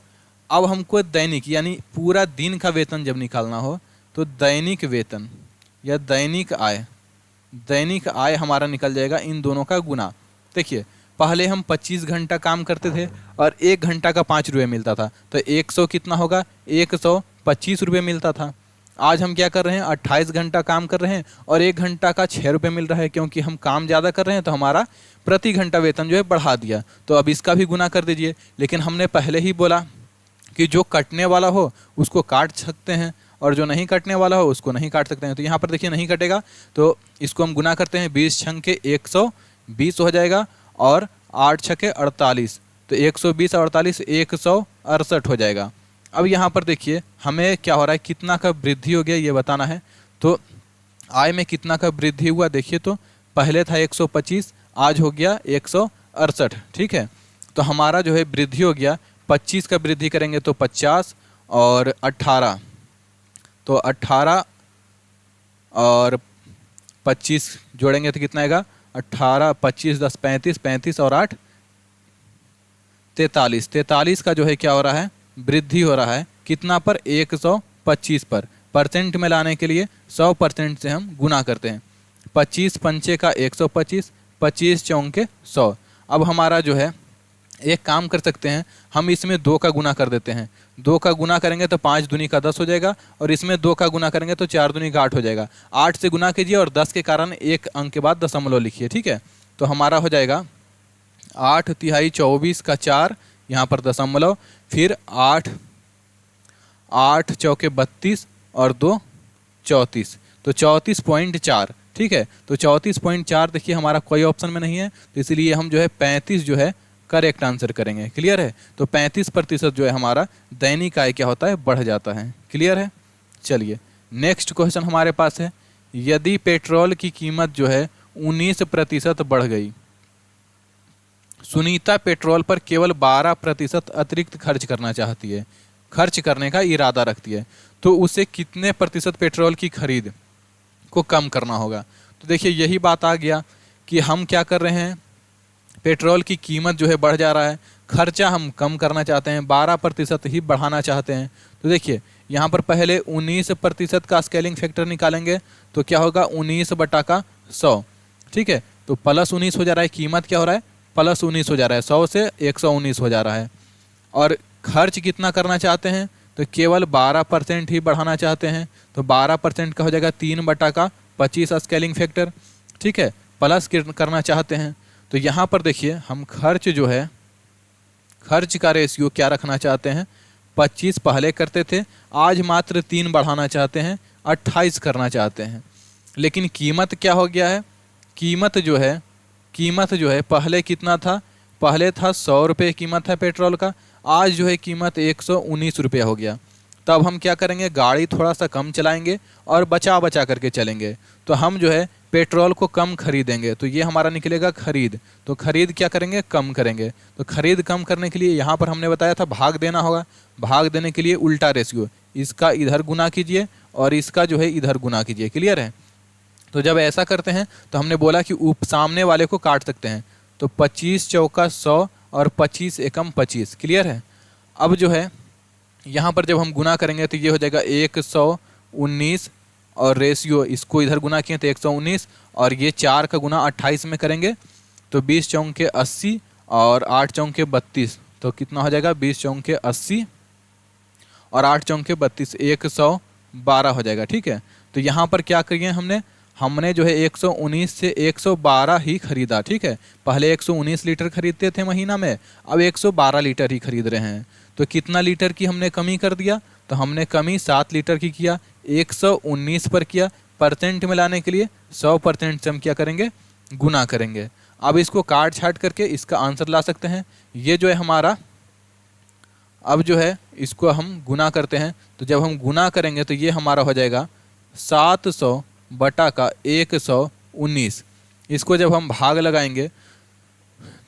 अब हमको दैनिक यानी पूरा दिन का वेतन जब निकालना हो तो दैनिक वेतन या दैनिक आय, दैनिक आय हमारा निकल जाएगा इन दोनों का गुना। देखिए पहले हम 25 घंटा काम करते थे और 1 घंटा का 5 रुपये मिलता था, तो 100 कितना होगा, 125 रुपये मिलता था। आज हम क्या कर रहे हैं, 28 घंटा काम कर रहे हैं और 1 घंटा का 6 रुपये मिल रहा है, क्योंकि हम काम ज़्यादा कर रहे हैं तो हमारा प्रति घंटा वेतन जो है बढ़ा दिया। तो अब इसका भी गुना कर दीजिए, लेकिन हमने पहले ही बोला कि जो कटने वाला हो उसको काट सकते हैं और जो नहीं कटने वाला हो उसको नहीं काट सकते हैं। तो यहाँ पर देखिए नहीं कटेगा, तो इसको हम गुना करते हैं, 20 छंके 120 हो जाएगा और 8 छके 48, तो 120 और 48 168 हो जाएगा। अब यहाँ पर देखिए हमें क्या हो रहा है, कितना का वृद्धि हो गया ये बताना है। तो आय में कितना का वृद्धि हुआ, देखिए तो पहले था 125, आज हो गया 168, ठीक है। तो हमारा जो है वृद्धि हो गया, 25 का वृद्धि करेंगे तो 50 और 18, तो 18 और 25 जोड़ेंगे तो कितना आएगा, 18 25 10 35, 35 और 8 43, 43 का जो है क्या हो रहा है, वृद्धि हो रहा है, कितना पर, 125 पर। परसेंट में लाने के लिए 100% से हम गुना करते हैं, 25 पंचे का 125, 25 चौके 100। अब हमारा जो है एक काम कर सकते हैं, हम इसमें 2 का गुना कर देते हैं, 2 का गुना करेंगे तो 5 दूनी का 10 हो जाएगा और इसमें 2 का गुना करेंगे तो 4 दूनी का 8 हो जाएगा। 8 से गुना कीजिए और 10 के कारण एक अंक के बाद दशमलव लिखिए, ठीक है। तो हमारा हो जाएगा 8 तिहाई 24 का 4, यहाँ पर दशमलव, फिर 8 8 चौके 32 और 2 34, तो 34.4, ठीक है। तो 34.4 देखिए हमारा कोई ऑप्शन में नहीं है, तो इसलिए हम जो है 35 जो है करेक्ट आंसर करेंगे, क्लियर है। तो 35% जो है हमारा दैनिक आय क्या होता है, बढ़ जाता है, क्लियर है। चलिए नेक्स्ट क्वेश्चन हमारे पास है, यदि पेट्रोल की कीमत जो है 19% बढ़ गई, सुनीता पेट्रोल पर केवल 12% अतिरिक्त खर्च करना चाहती है, खर्च करने का इरादा रखती है, तो उसे कितने प्रतिशत पेट्रोल की खरीद को कम करना होगा। तो देखिए यही बात आ गया कि हम क्या कर रहे हैं, पेट्रोल की कीमत जो है बढ़ जा रहा है, खर्चा हम कम करना चाहते हैं, 12% ही बढ़ाना चाहते हैं। तो देखिए यहाँ पर पहले 19% का स्केलिंग फैक्टर निकालेंगे तो क्या होगा, 19/100, ठीक है। तो +19 हो जा रहा है, कीमत क्या हो रहा है, +19 हो जा रहा है, 100 से 119 हो जा रहा है। और खर्च कितना करना चाहते हैं, तो केवल 12% ही बढ़ाना चाहते हैं, तो 12% का हो जाएगा 3/25 स्केलिंग फैक्टर, ठीक है, प्लस करना चाहते हैं। तो यहाँ पर देखिए हम खर्च जो है, खर्च का रेशियो क्या रखना चाहते हैं, 25 पहले करते थे, आज मात्र 3 बढ़ाना चाहते हैं, 28 करना चाहते हैं। लेकिन कीमत क्या हो गया है, कीमत जो है पहले कितना था, पहले था 100 रुपये कीमत है पेट्रोल का, आज जो है कीमत 119 रुपया हो गया। तब हम क्या करेंगे, गाड़ी थोड़ा सा कम चलाएंगे और बचा बचा करके चलेंगे। तो हम जो है पेट्रोल को कम खरीदेंगे, तो ये हमारा निकलेगा खरीद। तो खरीद क्या करेंगे, कम करेंगे। तो खरीद कम करने के लिए यहाँ पर हमने बताया था भाग देना होगा। भाग देने के लिए उल्टा रेशियो, इसका इधर गुना कीजिए और इसका जो है इधर गुना कीजिए। क्लियर है। तो जब ऐसा करते हैं तो हमने बोला कि सामने वाले को काट सकते हैं। तो 25 चौका 100 और 25 एकम 25। क्लियर है। अब जो है यहाँ पर जब हम गुना करेंगे तो ये हो जाएगा 119 और रेशियो इसको इधर गुना किए तो 119 और ये 4 का गुना 28 में करेंगे तो 20 चौके 80 और 8 चौके 32। तो कितना हो जाएगा, 20 चौके 80 और 8 चौके 32, 112 हो जाएगा। ठीक है। तो यहाँ पर क्या करिए, हमने जो है 119 से 112 ही खरीदा। ठीक है। पहले 119 लीटर खरीदते थे महीना में, अब 112 लीटर ही खरीद रहे हैं। तो कितना लीटर की हमने कमी कर दिया, तो हमने कमी 7 लीटर की किया, 119 पर किया। परसेंट में लाने के लिए 100% से हम क्या करेंगे, गुना करेंगे। अब इसको काट छाट करके इसका आंसर ला सकते हैं। ये जो है हमारा, अब जो है इसको हम गुना करते हैं, तो जब हम गुना करेंगे तो ये हमारा हो जाएगा 700 बटा का 119। इसको जब हम भाग लगाएंगे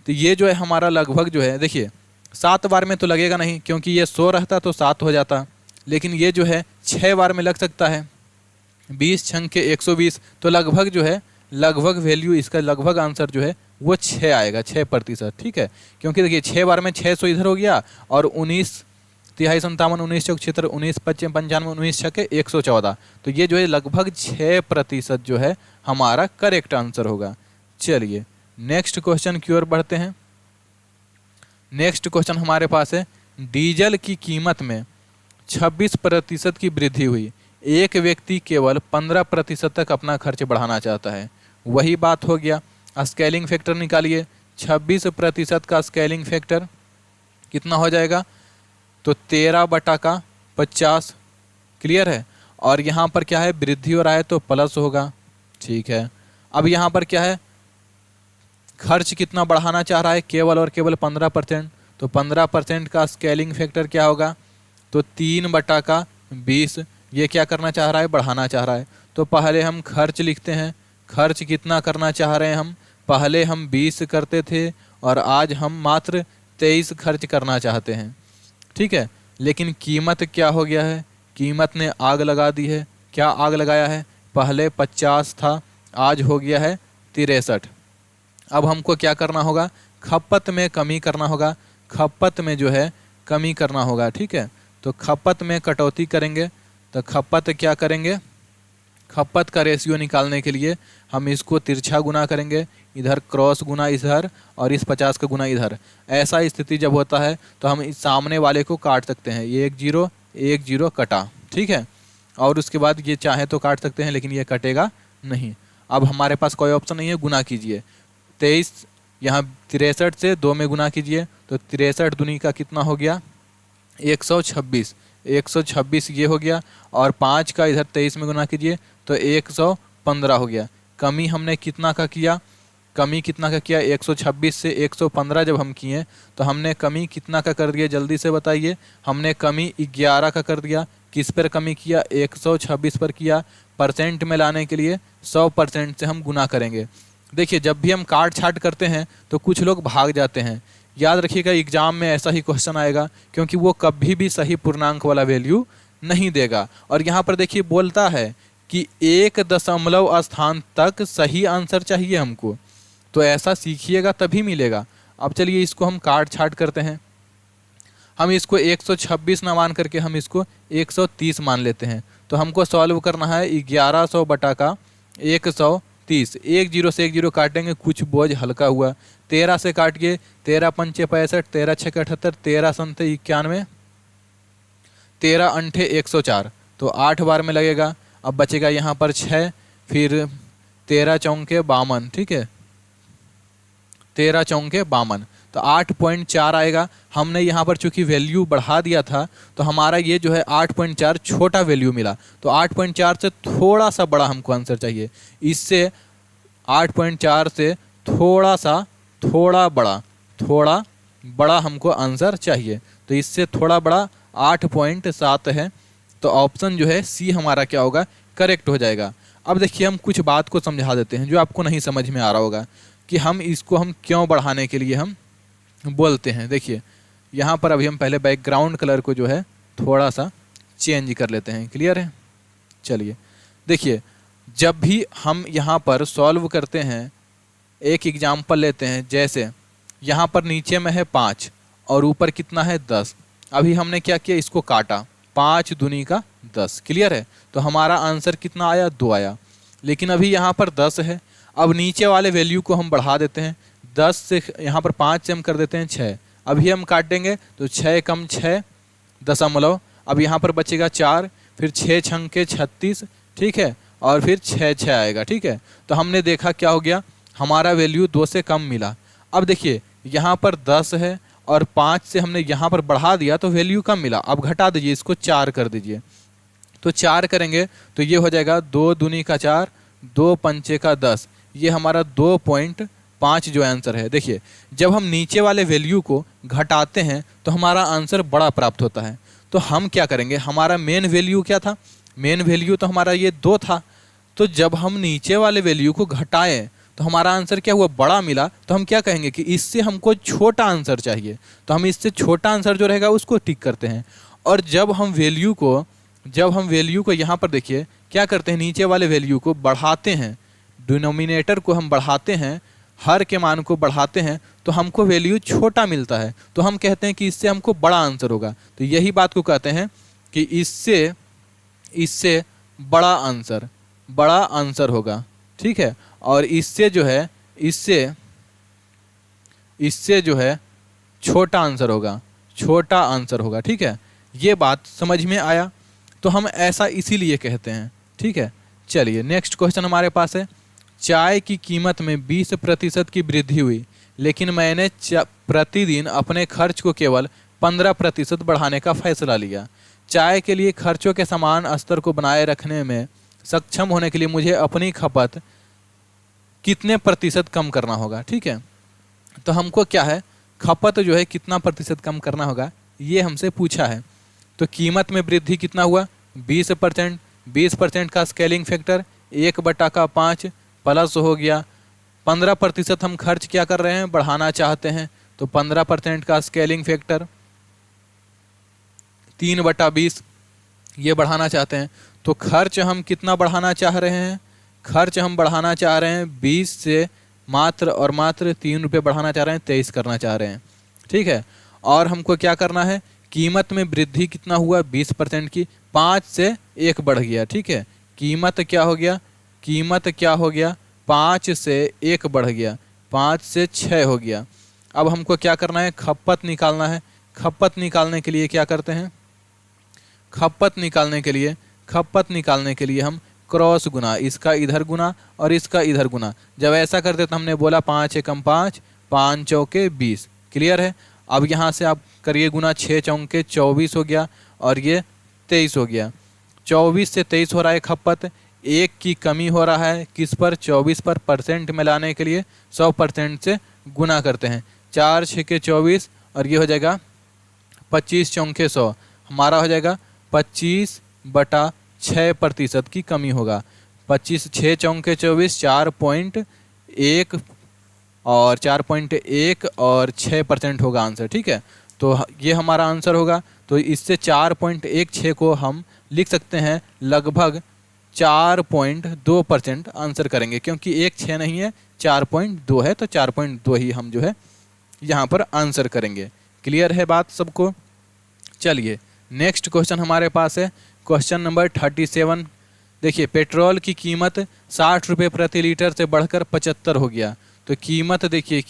तो ये जो है हमारा लगभग जो है, देखिए 7 बार में तो लगेगा नहीं क्योंकि ये 100 रहता तो 7 हो जाता, लेकिन ये जो है 6 बार में लग सकता है। 20 छंके 120, तो लगभग जो है, लगभग वैल्यू इसका लगभग आंसर जो है वो 6 आएगा, 6%। ठीक है। क्योंकि देखिए 6 बार में 600 इधर हो गया और 19 तिहाई 57, 19 चौक 76, 19 पच्चीस 95, 19 छके 114। तो ये जो है लगभग 6% जो है हमारा करेक्ट आंसर होगा। चलिए नेक्स्ट क्वेश्चन की ओर बढ़ते हैं। नेक्स्ट क्वेश्चन हमारे पास है, डीजल की कीमत में 26% की वृद्धि हुई, एक व्यक्ति केवल 15% तक अपना खर्च बढ़ाना चाहता है। वही बात हो गया, स्केलिंग फैक्टर निकालिए। 26% का स्केलिंग फैक्टर कितना हो जाएगा, तो 13 बटा का 50। क्लियर है। और यहाँ पर क्या है, वृद्धि हो रहा है तो प्लस होगा। ठीक है। अब यहाँ पर क्या है, खर्च कितना बढ़ाना चाह रहा है, केवल और केवल 15%। तो 15% का स्केलिंग फैक्टर क्या होगा, तो 3 बटा का 20। ये क्या करना चाह रहा है, बढ़ाना चाह रहा है। तो पहले हम खर्च लिखते हैं, खर्च कितना करना चाह रहे हैं हम, पहले हम 20 करते थे और आज हम मात्र 23 खर्च करना चाहते हैं। ठीक है। लेकिन कीमत क्या हो गया है, कीमत ने आग लगा दी है। क्या आग लगाया है, पहले 50 था, आज हो गया है 63। अब हमको क्या करना होगा, खपत में कमी करना होगा, खपत में जो है कमी करना होगा। ठीक है। तो खपत में कटौती करेंगे, तो खपत क्या करेंगे, खपत का रेशियो निकालने के लिए हम इसको तिरछा गुना करेंगे, इधर क्रॉस गुना इधर और इस 50 का गुना इधर। ऐसा स्थिति जब होता है तो हम इस सामने वाले को काट सकते हैं, ये 1 0 कटा। ठीक है। और उसके बाद ये चाहे तो काट सकते हैं लेकिन ये कटेगा नहीं। अब हमारे पास कोई ऑप्शन नहीं है, गुना कीजिए। 23 यहाँ 63 से 2 में गुना कीजिए, तो 63 दूनी का कितना हो गया, 126। 126 ये हो गया और 5 का इधर 23 में गुना कीजिए तो 115 हो गया। कमी हमने कितना का किया, कमी कितना का किया, 126 से 115 जब हम किए तो हमने कमी कितना का कर दिया, जल्दी से बताइए। हमने कमी 11 का कर दिया। किस पर कमी किया, 126 पर किया। परसेंट में लाने के लिए 100% से हम गुना करेंगे। देखिए जब भी हम काट छाट करते हैं तो कुछ लोग भाग जाते हैं। याद रखिएगा एग्जाम में ऐसा ही क्वेश्चन आएगा क्योंकि वो कभी भी सही पूर्णांक वाला वैल्यू नहीं देगा। और यहाँ पर देखिए बोलता है कि 1 दशमलव स्थान तक सही आंसर चाहिए हमको, तो ऐसा सीखिएगा तभी मिलेगा। अब चलिए इसको हम काट छाट करते हैं। हम इसको 126 ना मान करके हम इसको 130 मान लेते हैं। तो हमको सॉल्व करना है 1100 बटा का 130। 1 0 से 1 0 काटेंगे, कुछ बोझ हल्का हुआ। 13 से काटिए, 13 पंचे 65, 13 छके 78, 13 संते 91, 13 अंठे 104। तो 8 बार में लगेगा। अब बचेगा यहाँ पर 6, फिर 13 चौके 52। ठीक है, 13 चौके 52। तो 8.4 आएगा। हमने यहाँ पर चूंकि वैल्यू बढ़ा दिया था तो हमारा ये जो है 8.4 छोटा वैल्यू मिला। तो 8.4 से थोड़ा सा बड़ा हमको आंसर चाहिए। इससे 8.4 से थोड़ा बड़ा हमको आंसर चाहिए। तो इससे थोड़ा बड़ा 8.7 है। तो ऑप्शन जो है सी हमारा क्या होगा, करेक्ट हो जाएगा। अब देखिए हम कुछ बात को समझा देते हैं जो आपको नहीं समझ में आ रहा होगा कि हम इसको हम क्यों बढ़ाने के लिए हम बोलते हैं। देखिए यहाँ पर अभी हम पहले बैकग्राउंड कलर को जो है थोड़ा सा चेंज कर लेते हैं। क्लियर है? चलिए देखिए, जब भी हम यहाँ पर सॉल्व करते हैं, एक एग्जाम्पल लेते हैं। जैसे यहाँ पर नीचे में है 5 और ऊपर कितना है 10। अभी हमने क्या किया, इसको काटा, 5 दूनी का 10। क्लियर है? तो हमारा आंसर कितना आया, 2 आया। लेकिन अभी यहाँ पर 10 है। अब नीचे वाले वैल्यू को हम बढ़ा देते हैं। 10 से यहाँ पर 5 से हम कर देते हैं 6। अभी हम काटेंगे तो 6 कम 6 दशमलव। अब यहाँ पर बचेगा 4, फिर 6 छंके 36, ठीक है, और फिर 6 आएगा। ठीक है, तो हमने देखा क्या हो गया, हमारा वैल्यू 2 से कम मिला। अब देखिए यहाँ पर 10 है और 5 से हमने यहाँ पर बढ़ा दिया तो वैल्यू कम मिला। अब घटा दीजिए, इसको 4 कर दीजिए। तो 4 करेंगे तो ये हो जाएगा 2 दूनी का 4, 2 पंचे का 10। ये हमारा 2.5 जो आंसर है। देखिए जब हम नीचे वाले वैल्यू को घटाते हैं तो हमारा आंसर बड़ा प्राप्त होता है। तो हम क्या करेंगे, हमारा मेन वैल्यू क्या था, मेन वैल्यू तो हमारा ये 2 था। तो जब हम नीचे वाले वैल्यू को घटाएं तो हमारा आंसर क्या हुआ, बड़ा मिला। तो हम क्या कहेंगे कि इससे हमको छोटा आंसर चाहिए। तो हम इससे छोटा आंसर जो रहेगा उसको टिक करते हैं। और जब हम वैल्यू को यहाँ पर देखिए क्या करते हैं, नीचे वाले वैल्यू को बढ़ाते हैं, डिनोमिनेटर को हम बढ़ाते हैं, हर के मान को बढ़ाते हैं, तो हमको वैल्यू छोटा मिलता है। तो हम कहते हैं कि इससे हमको बड़ा आंसर होगा। तो यही बात को कहते हैं कि इससे बड़ा आंसर होगा। ठीक है, और इससे जो है छोटा आंसर होगा। ठीक है, ये बात समझ में आया? तो हम ऐसा इसीलिए कहते हैं। ठीक है, चलिए नेक्स्ट क्वेश्चन हमारे पास है। चाय की कीमत में 20% की वृद्धि हुई, लेकिन मैंने प्रतिदिन अपने खर्च को केवल 15% बढ़ाने का फैसला लिया। चाय के लिए खर्चों के समान स्तर को बनाए रखने में सक्षम होने के लिए मुझे अपनी खपत कितने प्रतिशत कम करना होगा। ठीक है, तो हमको क्या है, खपत जो है कितना प्रतिशत कम करना होगा, ये हमसे पूछा है। तो कीमत में वृद्धि कितना हुआ, 20%। 20% का स्केलिंग फैक्टर 1/5 प्लस हो गया 15%। हम खर्च क्या कर रहे हैं, बढ़ाना चाहते हैं। तो 15% का स्केलिंग फैक्टर 3/20 ये बढ़ाना चाहते हैं। तो खर्च हम कितना बढ़ाना चाह रहे हैं, खर्च हम बढ़ाना चाह रहे हैं 20 से मात्र और मात्र 3 रुपये बढ़ाना चाह रहे हैं, 23 करना चाह रहे हैं। ठीक है, और हमको क्या करना है, कीमत में वृद्धि कितना हुआ 20% की, 5 से 1 बढ़ गया। ठीक है, कीमत क्या हो गया, 5 से 1 बढ़ गया, 5 से 6 हो गया। अब हमको क्या करना है, खपत निकालना है। खपत निकालने के लिए क्या करते हैं, खपत निकालने के लिए हम क्रॉस गुना, इसका इधर गुना और इसका इधर गुना। जब ऐसा करते तो हमने बोला 5 एकम 5, 5 चौके 20। क्लियर है? अब यहाँ से आप करिए गुना, 6 चौके 24 हो गया और ये 23 हो गया। 24 से 23 हो रहा है खपत, 1 की कमी हो रहा है किस पर, 24 पर। परसेंट में लाने के लिए 100% से गुना करते हैं। 4 6 24 और ये हो जाएगा 25 चौके 100, हमारा हो जाएगा 25/6% की कमी होगा। 25 6 चौके 24, 4.1 और 4.1 और 6% होगा आंसर। ठीक है, तो ये हमारा आंसर होगा। तो इससे 4.16 को हम लिख सकते हैं लगभग 4.2% आंसर करेंगे, क्योंकि 1 6 नहीं है, 4.2 है, तो 4.2 ही हम जो है यहाँ पर आंसर करेंगे। क्लियर है बात सबको? चलिए नेक्स्ट क्वेश्चन हमारे पास है, क्वेश्चन नंबर 37। देखिए पेट्रोल की कीमत 60 रुपये प्रति लीटर से बढ़कर 75 हो गया। तो कीमत देखिए,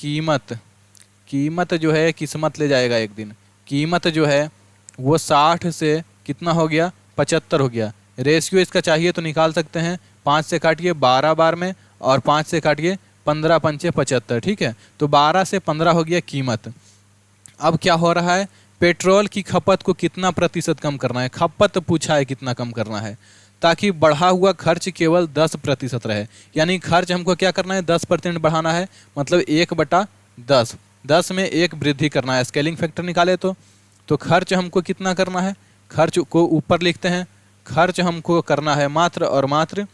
कीमत जो है किस्मत ले जाएगा एक दिन। कीमत जो है वो 60 से कितना हो गया, 75 हो गया। रेशियो इसका चाहिए तो निकाल सकते हैं, 5 से काटिए 12 बार में और 5 से काटिए 15 पंचे 75, ठीक है। तो 12 से 15 हो गया कीमत। अब क्या हो रहा है, पेट्रोल की खपत को कितना प्रतिशत कम करना है, खपत पूछा है कितना कम करना है, ताकि बढ़ा हुआ खर्च केवल 10% रहे। यानी खर्च हमको क्या करना है, 10% बढ़ाना है, मतलब 1/10, 10 में 1 वृद्धि करना है। स्केलिंग फैक्टर निकाले तो खर्च हमको कितना करना है, खर्च को ऊपर लिखते हैं, खर्च हमको करना है मात्र और मात्र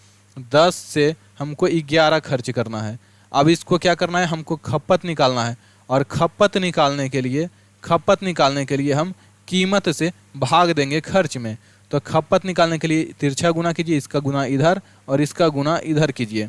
10 से हमको 11 खर्च करना है। अब इसको क्या करना है, हमको खपत निकालना है, और खपत निकालने के लिए हम कीमत से भाग देंगे खर्च में। तो खपत निकालने के लिए तिरछा गुना कीजिए, इसका गुना इधर और इसका गुना इधर कीजिए।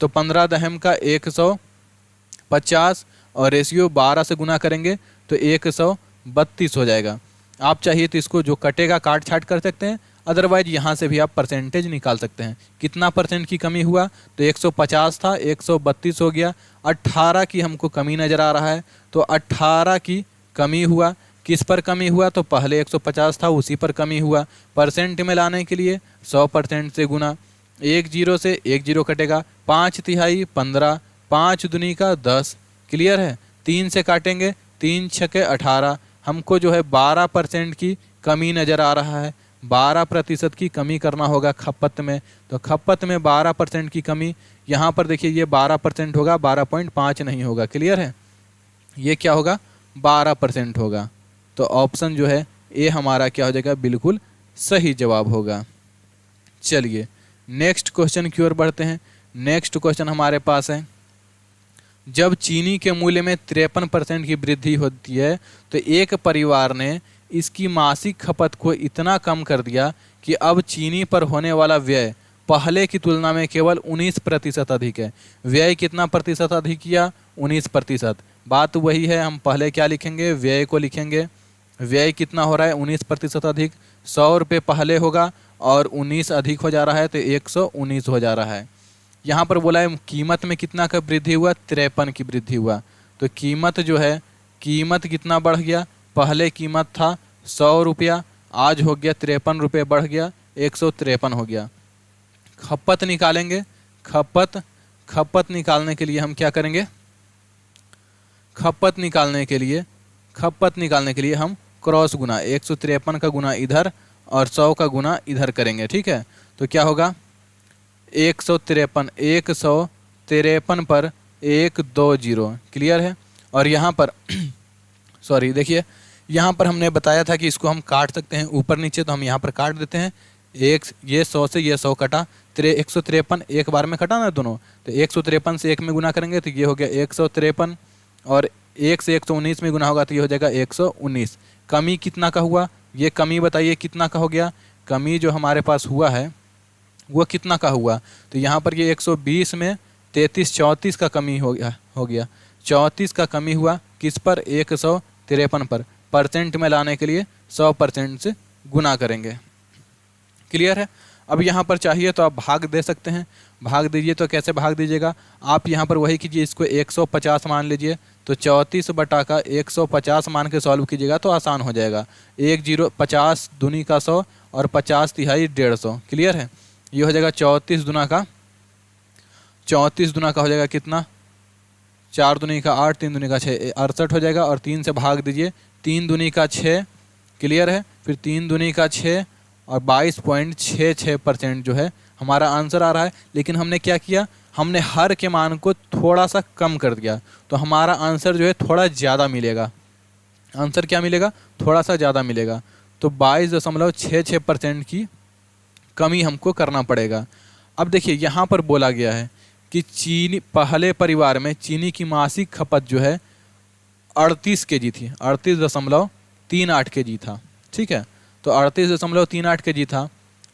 तो 15 दहम का 150 और रेशियो 12 से गुना करेंगे तो 132 हो जाएगा। आप चाहिए तो इसको जो कटेगा काट छाट कर सकते हैं, अदरवाइज यहाँ से भी आप परसेंटेज निकाल सकते हैं। कितना परसेंट की कमी हुआ, तो 150 था 132 हो गया। 18 की हमको कमी नज़र आ रहा है, तो 18 की कमी हुआ। किस पर कमी हुआ, तो पहले 150 था उसी पर कमी हुआ। परसेंट में लाने के लिए 100% से गुना, 1 0 से 1 0 कटेगा, 5 तिहाई 15, 5 दूनी का 10, क्लियर है। 3 से काटेंगे, 3 छके 18, हमको जो है 12% की कमी नज़र आ रहा है। 12% की कमी करना होगा खपत में, तो खपत में 12% की कमी, यहाँ पर देखिए ये 12% होगा, 12.5 नहीं होगा, क्लियर है। ये क्या होगा, 12% होगा। तो ऑप्शन जो है ए हमारा क्या हो जाएगा, बिल्कुल सही जवाब होगा। चलिए नेक्स्ट क्वेश्चन की ओर बढ़ते हैं। नेक्स्ट क्वेश्चन हमारे पास है, जब चीनी के मूल्य में 53% की वृद्धि होती है तो एक परिवार ने इसकी मासिक खपत को इतना कम कर दिया कि अब चीनी पर होने वाला व्यय पहले की तुलना में केवल 19% अधिक है। व्यय कितना प्रतिशत अधिक किया, 19%। बात वही है, हम पहले क्या लिखेंगे, व्यय को लिखेंगे। व्यय कितना हो रहा है, 19% अधिक। 100 रुपये पहले होगा और 19 अधिक हो जा रहा है तो 119 हो जा रहा है। यहाँ पर बोला है कीमत में कितना का वृद्धि हुआ, 53 की वृद्धि हुआ। तो कीमत जो है, कीमत कितना बढ़ गया, पहले कीमत था 100 रुपया, आज हो गया 53 रुपये, बढ़ गया 153 हो गया। खपत निकालेंगे, खपत निकालने के लिए हम क्या करेंगे, खपत निकालने के लिए हम क्रॉस गुना, 153 का गुना इधर और 100 का गुना इधर करेंगे, ठीक है। तो क्या होगा, 153 पर 120, क्लियर है। और यहाँ पर सॉरी देखिए, यहाँ पर हमने बताया था कि इसको हम काट सकते हैं ऊपर नीचे, तो हम यहाँ पर काट देते हैं। ये 100 से ये 100 कटा, 153 एक बार में कटा ना दोनों, तो 153 से 1 में गुना करेंगे तो ये हो गया 153, और 1 से 119 में गुना होगा तो ये हो जाएगा 119। कमी कितना का हुआ, ये कमी बताइए कितना का हो गया। कमी जो हमारे पास हुआ है वो कितना का हुआ, तो यहाँ पर ये 120 में 34 का कमी हो गया 34 का कमी हुआ। किस पर, 153 पर। परसेंट में लाने के लिए 100% से गुना करेंगे, क्लियर है। अब यहाँ पर चाहिए तो आप भाग दे सकते हैं, भाग दीजिए। तो कैसे भाग दीजिएगा, आप यहाँ पर वही कीजिए, इसको 150 मान लीजिए, तो 34 बटा का 150 मान के सॉल्व कीजिएगा तो आसान हो जाएगा। 50 दूनी का 100 और 50 तिहाई 150, क्लियर है। ये हो जाएगा 34 दुना का हो जाएगा कितना, 4 दूनी का 8, 3 दूनी का 6, 68 हो जाएगा। और 3 से भाग दीजिए, 3 दूनी का 6, क्लियर है। फिर 3 दूनी का 6 और 22.66% जो है हमारा आंसर आ रहा है। लेकिन हमने क्या किया, हमने हर के मान को थोड़ा सा कम कर दिया, तो हमारा आंसर जो है थोड़ा ज़्यादा मिलेगा। आंसर क्या मिलेगा, थोड़ा सा ज़्यादा मिलेगा। तो 22.66% की कमी हमको करना पड़ेगा। अब देखिए यहाँ पर बोला गया है कि चीनी, पहले परिवार में चीनी की मासिक खपत जो है 38 kg थी, 38.38 kg था, ठीक है। तो 38.38 kg था,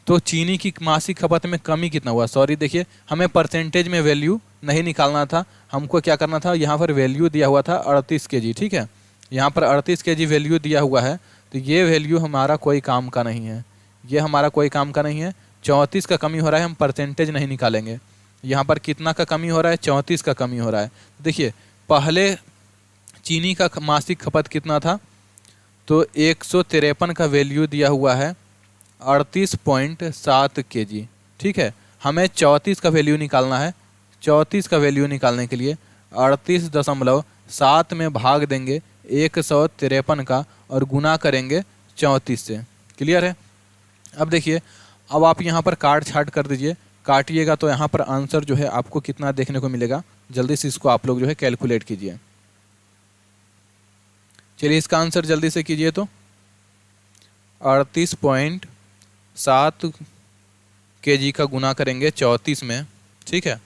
तो चीनी की मासिक खपत में कमी कितना हुआ। सॉरी देखिए, हमें परसेंटेज में वैल्यू नहीं निकालना था, हमको क्या करना था, यहाँ पर वैल्यू दिया हुआ था 38 kg, ठीक है। यहाँ पर 38 kg वैल्यू दिया हुआ है, तो ये वैल्यू हमारा कोई काम का नहीं है, ये हमारा कोई काम का नहीं है। 34 का कमी हो रहा है, हम परसेंटेज नहीं निकालेंगे। यहाँ पर कितना का कमी हो रहा है, 34 का कमी हो रहा है। देखिए पहले चीनी का मासिक खपत कितना था, तो 153 का वैल्यू दिया हुआ है 38.7 kg, ठीक है। हमें 34 का वैल्यू निकालना है, 34 का वैल्यू निकालने के लिए 38.7 में भाग देंगे 153 का और गुना करेंगे 34 से। क्लियर है? अब देखिए, अब आप यहाँ पर काट छाट कर दीजिए, काटिएगा तो यहाँ पर आंसर जो है आपको कितना देखने को मिलेगा। जल्दी से इसको आप लोग जो है कैलकुलेट कीजिए। चलिए इसका आंसर जल्दी से कीजिए। तो 38.7 kg का गुना करेंगे 34 में, ठीक है,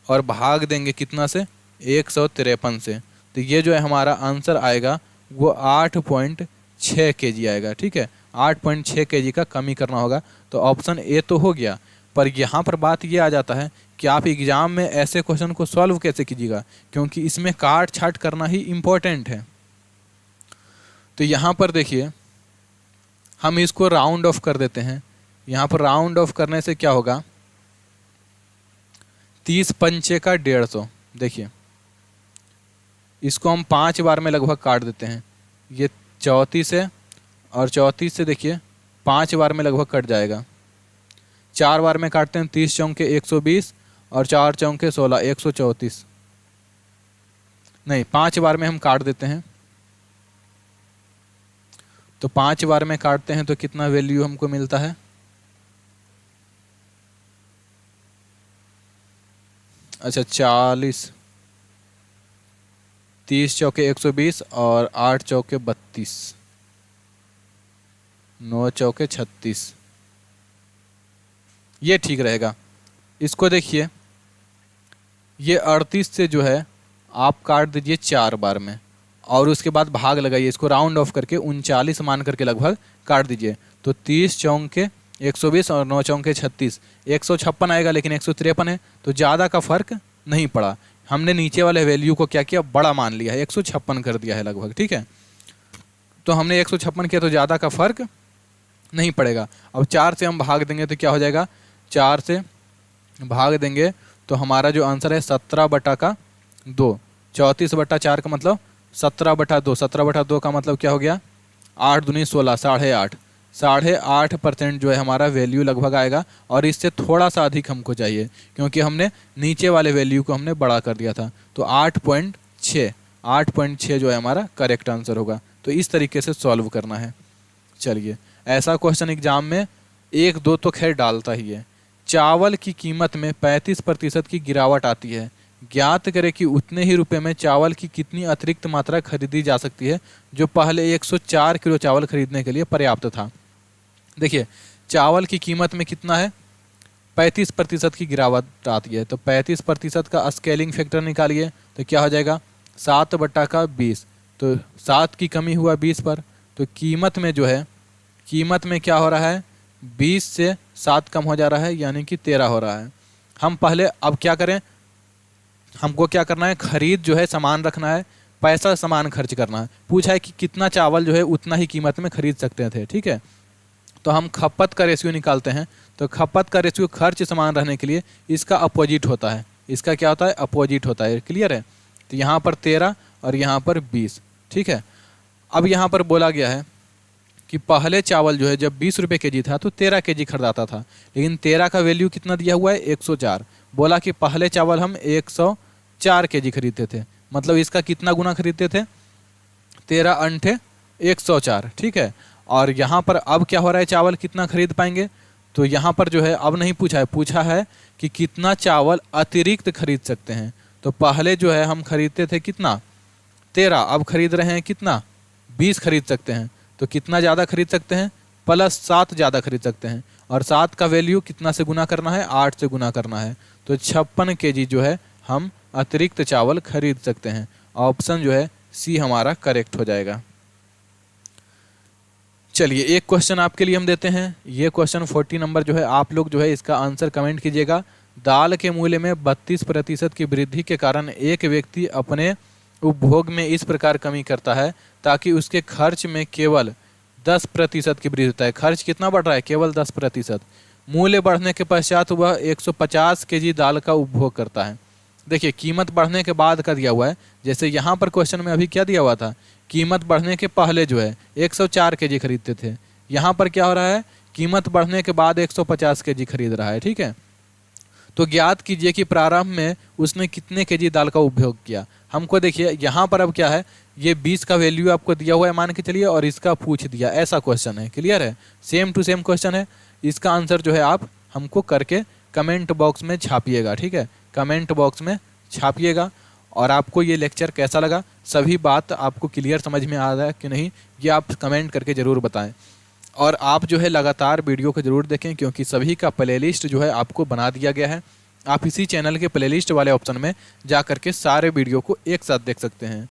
और भाग देंगे कितना से, 153 से। तो ये जो है हमारा आंसर आएगा वो 8.6 kg आएगा। ठीक है, 8.6 kg का कमी करना होगा। तो ऑप्शन ए तो हो गया, पर यहाँ पर बात ये आ जाता है कि आप एग्ज़ाम में ऐसे क्वेश्चन को सॉल्व कैसे कीजिएगा, क्योंकि इसमें काट छाट करना ही इम्पोर्टेंट है। तो यहाँ पर देखिए, हम इसको राउंड ऑफ कर देते हैं। यहाँ पर राउंड ऑफ करने से क्या होगा, 30 पंचे का 150। देखिए इसको हम 5 बार में लगभग काट देते हैं। ये 34 है और 34 से देखिए 5 बार में लगभग कट जाएगा। 4 बार में काटते हैं, 30 चौके 120 और 4 चौके 16, 134। नहीं, 5 बार में हम काट देते हैं। तो 5 बार में काटते हैं तो कितना वैल्यू हमको मिलता है, अच्छा 40, 30 चौके 120 और 8 चौके 32, 9 चौके 36। ये ठीक रहेगा। इसको देखिए, ये 38 से जो है आप काट दीजिए 4 बार में और उसके बाद भाग लगाइए, इसको राउंड ऑफ करके 39 मान करके लगभग काट दीजिए। तो 30 चौके 120 और 9 चौके 36, 156 आएगा, लेकिन 153 है तो ज़्यादा का फर्क नहीं पड़ा। हमने नीचे वाले वैल्यू को क्या किया, बड़ा मान लिया है, 156 कर दिया है लगभग। ठीक है, तो हमने 156 किया तो ज़्यादा का फर्क नहीं पड़ेगा। अब 4 से हम भाग देंगे तो क्या हो जाएगा, 4 से भाग देंगे तो हमारा जो आंसर है 17/2। 34/4 का मतलब 17/2। 17/2 का मतलब क्या हो गया, 8 दूनी 16, 8.5। 8.5% जो है हमारा वैल्यू लगभग आएगा। और इससे थोड़ा सा अधिक हमको चाहिए, क्योंकि हमने नीचे वाले वैल्यू को हमने बड़ा कर दिया था। तो 8.6 जो है हमारा करेक्ट आंसर होगा। तो इस तरीके से सॉल्व करना है। चलिए, ऐसा क्वेश्चन एग्जाम में 1-2 तो खैर डालता ही है। चावल की कीमत में 35% की गिरावट आती है, ज्ञात करें कि उतने ही रुपए में चावल की कितनी अतिरिक्त मात्रा खरीदी जा सकती है जो पहले 104 किलो चावल खरीदने के लिए पर्याप्त था। देखिए, चावल की कीमत में कितना है, 35% की गिरावट आती है। तो 35% का स्केलिंग फैक्टर निकालिए तो क्या हो जाएगा, 7/20। तो 7 की कमी हुआ 20 पर। तो कीमत में जो है, कीमत में क्या हो रहा है, 20 से 7 कम हो जा रहा है, यानी कि 13 हो रहा है। हम पहले अब क्या करें, हमको क्या करना है, खरीद जो है सामान रखना है, पैसा सामान खर्च करना है। पूछा है कि कितना चावल जो है उतना ही कीमत में खरीद सकते थे। ठीक है, तो हम खपत का रेशियो निकालते हैं। तो खपत का रेशियो खर्च समान रहने के लिए इसका अपोजिट होता है। इसका क्या होता है, अपोजिट होता है। क्लियर है? तो यहाँ पर 13 और यहाँ पर 20। ठीक है, अब यहाँ पर बोला गया है कि पहले चावल जो है जब 20 रुपये के जी था तो 13 के जी खरीदाता था, लेकिन 13 का वैल्यू कितना दिया हुआ है, 104। बोला कि पहले चावल हम 104 के जी खरीदते थे, मतलब इसका कितना गुना खरीदते थे, 13 अंठे 104। ठीक है, और यहाँ पर अब क्या हो रहा है, चावल कितना खरीद पाएंगे। तो यहाँ पर जो है अब नहीं पूछा है, पूछा है कि कितना चावल अतिरिक्त खरीद सकते हैं। तो पहले जो है हम खरीदते थे कितना, 13, अब खरीद रहे हैं कितना, 20 खरीद सकते हैं। तो कितना ज़्यादा खरीद सकते हैं, +7 ज़्यादा खरीद सकते हैं। और 7 का वैल्यू कितना से गुना करना है, 8 से गुना करना है। तो 56 kg जो है हम अतिरिक्त चावल खरीद सकते हैं। ऑप्शन जो है सी हमारा करेक्ट हो जाएगा। चलिए, एक क्वेश्चन आपके लिए हम देते हैं। ये क्वेश्चन 40 नंबर जो है, आप लोग जो है इसका आंसर कमेंट कीजिएगा। दाल के मूल्य में 32% की वृद्धि के कारण एक व्यक्ति अपने उपभोग में इस प्रकार कमी करता है ताकि उसके खर्च में केवल 10% की वृद्धि होता है। खर्च कितना बढ़ रहा है, केवल 10%। मूल्य बढ़ने के पश्चात वह 150 kg दाल का उपभोग करता है। देखिए, कीमत बढ़ने के बाद का दिया हुआ है। जैसे यहाँ पर क्वेश्चन में अभी क्या दिया हुआ था, कीमत बढ़ने के पहले जो है 104 kg खरीदते थे। यहाँ पर क्या हो रहा है, कीमत बढ़ने के बाद 150 kg खरीद रहा है। ठीक है, तो ज्ञात कीजिए कि प्रारंभ में उसने कितने केजी दाल का उपभोग किया। हमको देखिए यहाँ पर अब क्या है, ये 20 का वैल्यू आपको दिया हुआ है मान के चलिए, और इसका पूछ दिया, ऐसा क्वेश्चन है। क्लियर है, सेम टू सेम क्वेश्चन है। इसका आंसर जो है आप हमको करके कमेंट बॉक्स में छापिएगा, ठीक है, कमेंट बॉक्स में छापिएगा। और आपको ये लेक्चर कैसा लगा, सभी बात आपको क्लियर समझ में आ रहा है कि नहीं, ये आप कमेंट करके ज़रूर बताएं। और आप जो है लगातार वीडियो को ज़रूर देखें, क्योंकि सभी का प्लेलिस्ट जो है आपको बना दिया गया है। आप इसी चैनल के प्लेलिस्ट वाले ऑप्शन में जा करके सारे वीडियो को एक साथ देख सकते हैं।